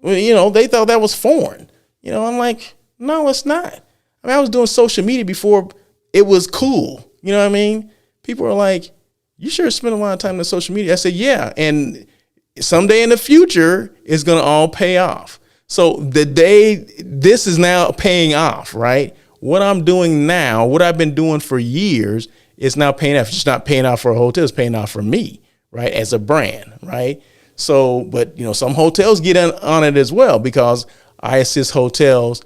Well, they thought that was foreign. I'm like, no, it's not. I mean, I was doing social media before it was cool. You know what I mean? People are like, you sure spend a lot of time on social media. I said, yeah. And someday in the future, it's going to all pay off. So this is now paying off, right? What I'm doing now, what I've been doing for years, is now paying off. It's just not paying off for a hotel. It's paying off for me, right? As a brand, right? So, but some hotels get on it as well, because I assist hotels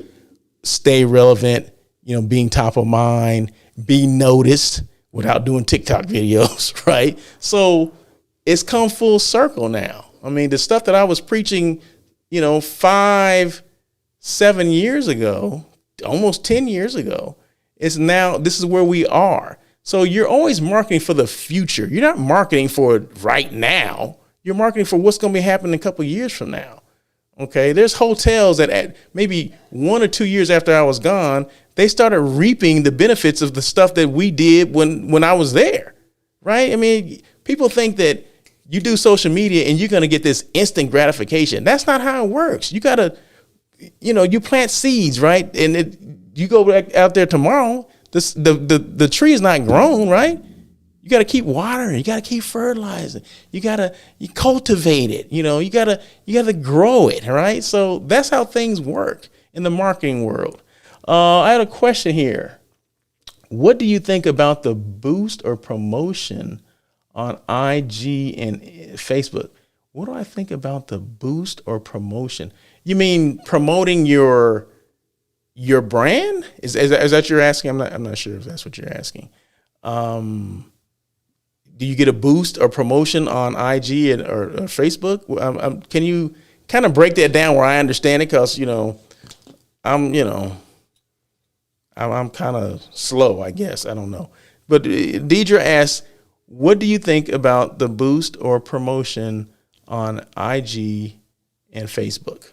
stay relevant, being top of mind, being noticed without doing TikTok videos, right? So it's come full circle now. I mean, the stuff that I was preaching, 5-7 years ago, almost 10 years ago, is now, this is where we are. So you're always marketing for the future. You're not marketing for right now. You're marketing for what's going to be happening a couple of years from now. Okay, there's hotels that at maybe 1 or 2 years after I was gone, they started reaping the benefits of the stuff that we did when I was there, right? I mean, people think that you do social media and you're going to get this instant gratification. That's not how it works. You got to, you plant seeds, right? And you go back out there tomorrow, the tree is not grown, right? You got to keep watering. You got to keep fertilizing. You cultivate it. You got to grow it. Right. So that's how things work in the marketing world. I had a question here. What do you think about the boost or promotion on IG and Facebook? What do I think about the boost or promotion? You mean promoting your brand? Is that what you're asking? I'm not sure if that's what you're asking. Do you get a boost or promotion on IG or Facebook? Can you kind of break that down where I understand it? Because, I'm kind of slow, I guess. I don't know. But Deidre asks, what do you think about the boost or promotion on IG and Facebook?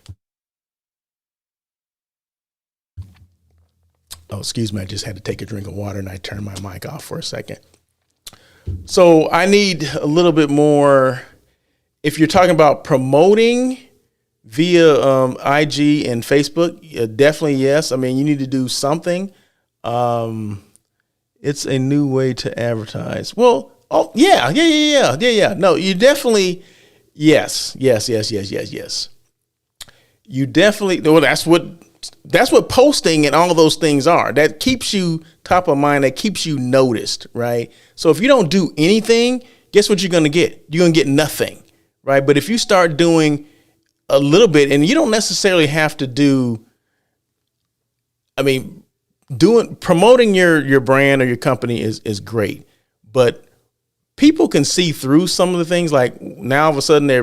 Oh, excuse me. I just had to take a drink of water and I turned my mic off for a second. So I need a little bit more. If you're talking about promoting via IG and Facebook, definitely yes. I mean, you need to do something. It's a new way to advertise. Well, oh yeah. No, you definitely yes. You definitely. Well, that's what posting and all of those things are. That keeps you top of mind. That keeps you noticed, right? So if you don't do anything, guess what you're going to get? You're going to get nothing, right? But if you start doing a little bit, and you don't necessarily have to do, promoting your brand or your company is great, but people can see through some of the things. Like now all of a sudden they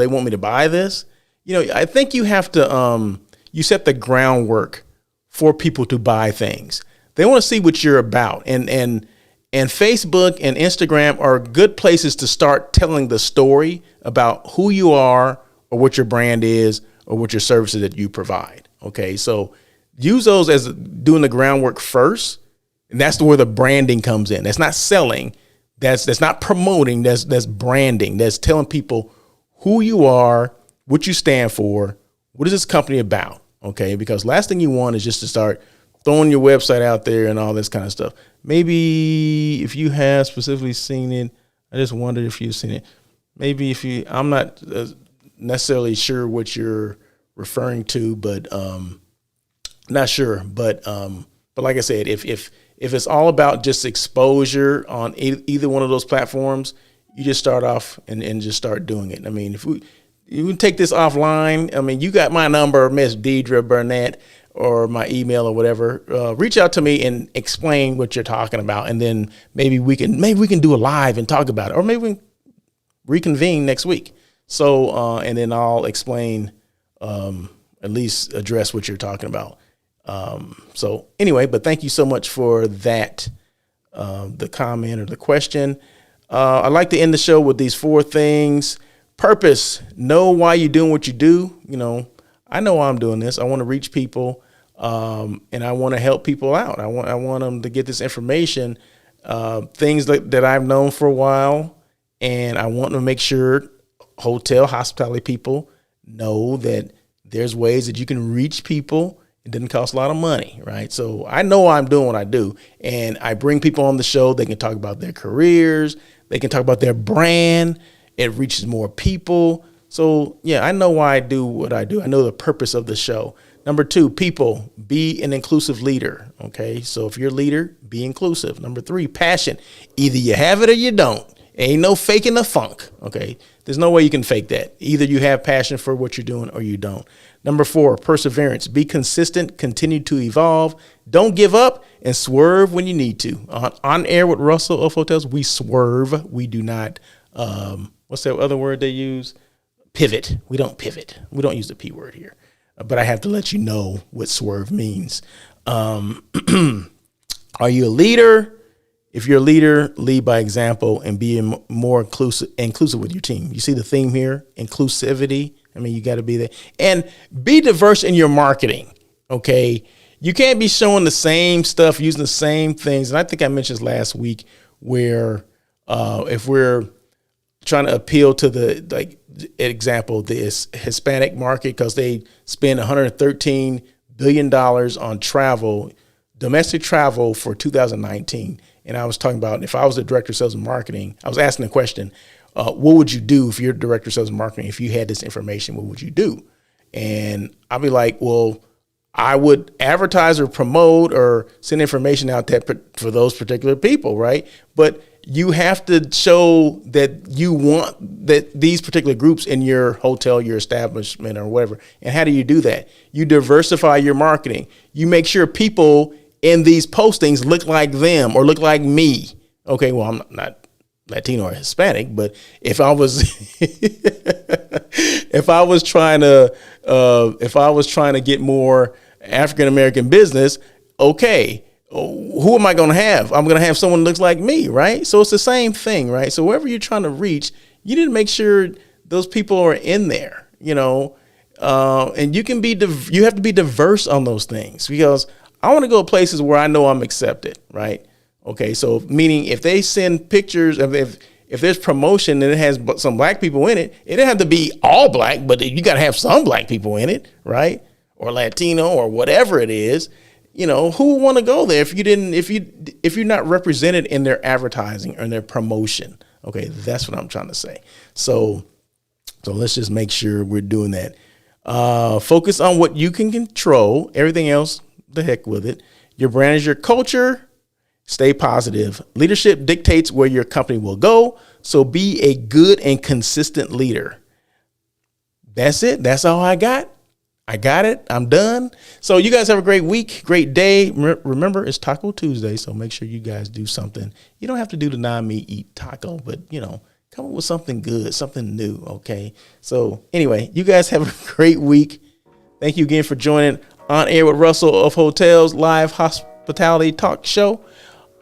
want me to buy this. I think you have to, you set the groundwork for people to buy things. They want to see what you're about. And Facebook and Instagram are good places to start telling the story about who you are or what your brand is or what your services that you provide. Okay, so use those as doing the groundwork first. And that's where the branding comes in. That's not selling. That's not promoting. That's branding. That's telling people who you are, what you stand for. What is this company about? Okay, because last thing you want is just to start throwing your website out there and all this kind of stuff. Maybe if you have specifically seen it, I just wondered if you've seen it. Maybe I'm not necessarily sure what you're referring to, but not sure. But like I said, if if it's all about just exposure on either one of those platforms, you just start off and just start doing it. I mean, if you can take this offline, I mean, you got my number, Miss Deidre Burnett, or my email or whatever. Reach out to me and explain what you're talking about, and then maybe we can do a live and talk about it, or maybe we can reconvene next week. So and then I'll explain, at least address what you're talking about. So anyway, but thank you so much for that, the comment or the question. I'd like to end the show with these 4 things. Purpose: know why you're doing what you do. I know why I'm doing this. I want to reach people, and I want to help people out. I want them to get this information, things that I've known for a while, and I want to make sure hospitality people know that there's ways that you can reach people. It didn't cost a lot of money, right? So I know I'm doing what I do, and I bring people on the show. They can talk about their careers. They can talk about their brand. It reaches more people. So yeah, I know why I do what I do. I know the purpose of the show. Number 2, people, be an inclusive leader. Okay. So if you're a leader, be inclusive. Number 3, passion. Either you have it or you don't. Ain't no faking the funk. Okay. There's no way you can fake that. Either you have passion for what you're doing or you don't. Number 4, perseverance. Be consistent, continue to evolve. Don't give up, and swerve when you need to. On air with Russell of Hotels, we swerve. We do not, what's that other word they use? Pivot. We don't pivot. We don't use the P word here. But I have to let you know what swerve means. Are you a leader? If you're a leader, lead by example and be more inclusive with your team. You see the theme here, inclusivity. I mean, you got to be there. And be diverse in your marketing, okay? You can't be showing the same stuff, using the same things. And I think I mentioned this last week where if we're trying to appeal to the Hispanic market, because they spend $113 billion on travel, domestic travel for 2019. And I was talking about, if I was the director of sales and marketing, I was asking the question, what would you do if you're director of sales and marketing? If you had this information, what would you do? And I'll be like, well, I would advertise or promote or send information out for those particular people, right? But you have to show that you want that these particular groups in your hotel, your establishment, or whatever. And how do you do that? You diversify your marketing. You make sure people in these postings look like them or look like me. Okay, well, I'm not Latino or Hispanic, but if I was if I was trying to get more African American business, okay, who am I going to have? I'm going to have someone who looks like me, right? So it's the same thing, right? So wherever you're trying to reach, you need to make sure those people are in there, and you have to be diverse on those things, because I want to go places where I know I'm accepted, right? Okay, so meaning if they send pictures of if there's promotion and it has some black people in it, it doesn't have to be all black, but you got to have some black people in it, right? Or Latino or whatever it is. Who would want to go there if you're not represented in their advertising or in their promotion? Okay, that's what I'm trying to say. So let's just make sure we're doing that. Focus on what you can control. Everything else, the heck with it. Your brand is your culture. Stay positive. Leadership dictates where your company will go. So be a good and consistent leader. That's it. That's all I got. I got it. I'm done. So you guys have a great week, great day. Remember, it's Taco Tuesday, so make sure you guys do something. You don't have to do the non-meat eat taco, but, come up with something good, something new, okay? So anyway, you guys have a great week. Thank you again for joining On Air with Russell of Hotels live hospitality talk show.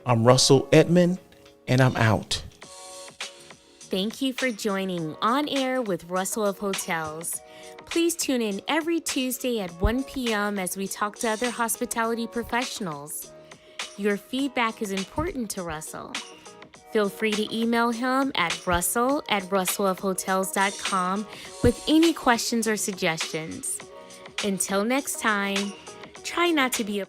I'm Russell Edmond, and I'm out. Thank you for joining On Air with Russell of Hotels. Please tune in every Tuesday at 1 p.m. as we talk to other hospitality professionals. Your feedback is important to Russell. Feel free to email him at russell@russellofhotels.com with any questions or suggestions. Until next time, try not to be a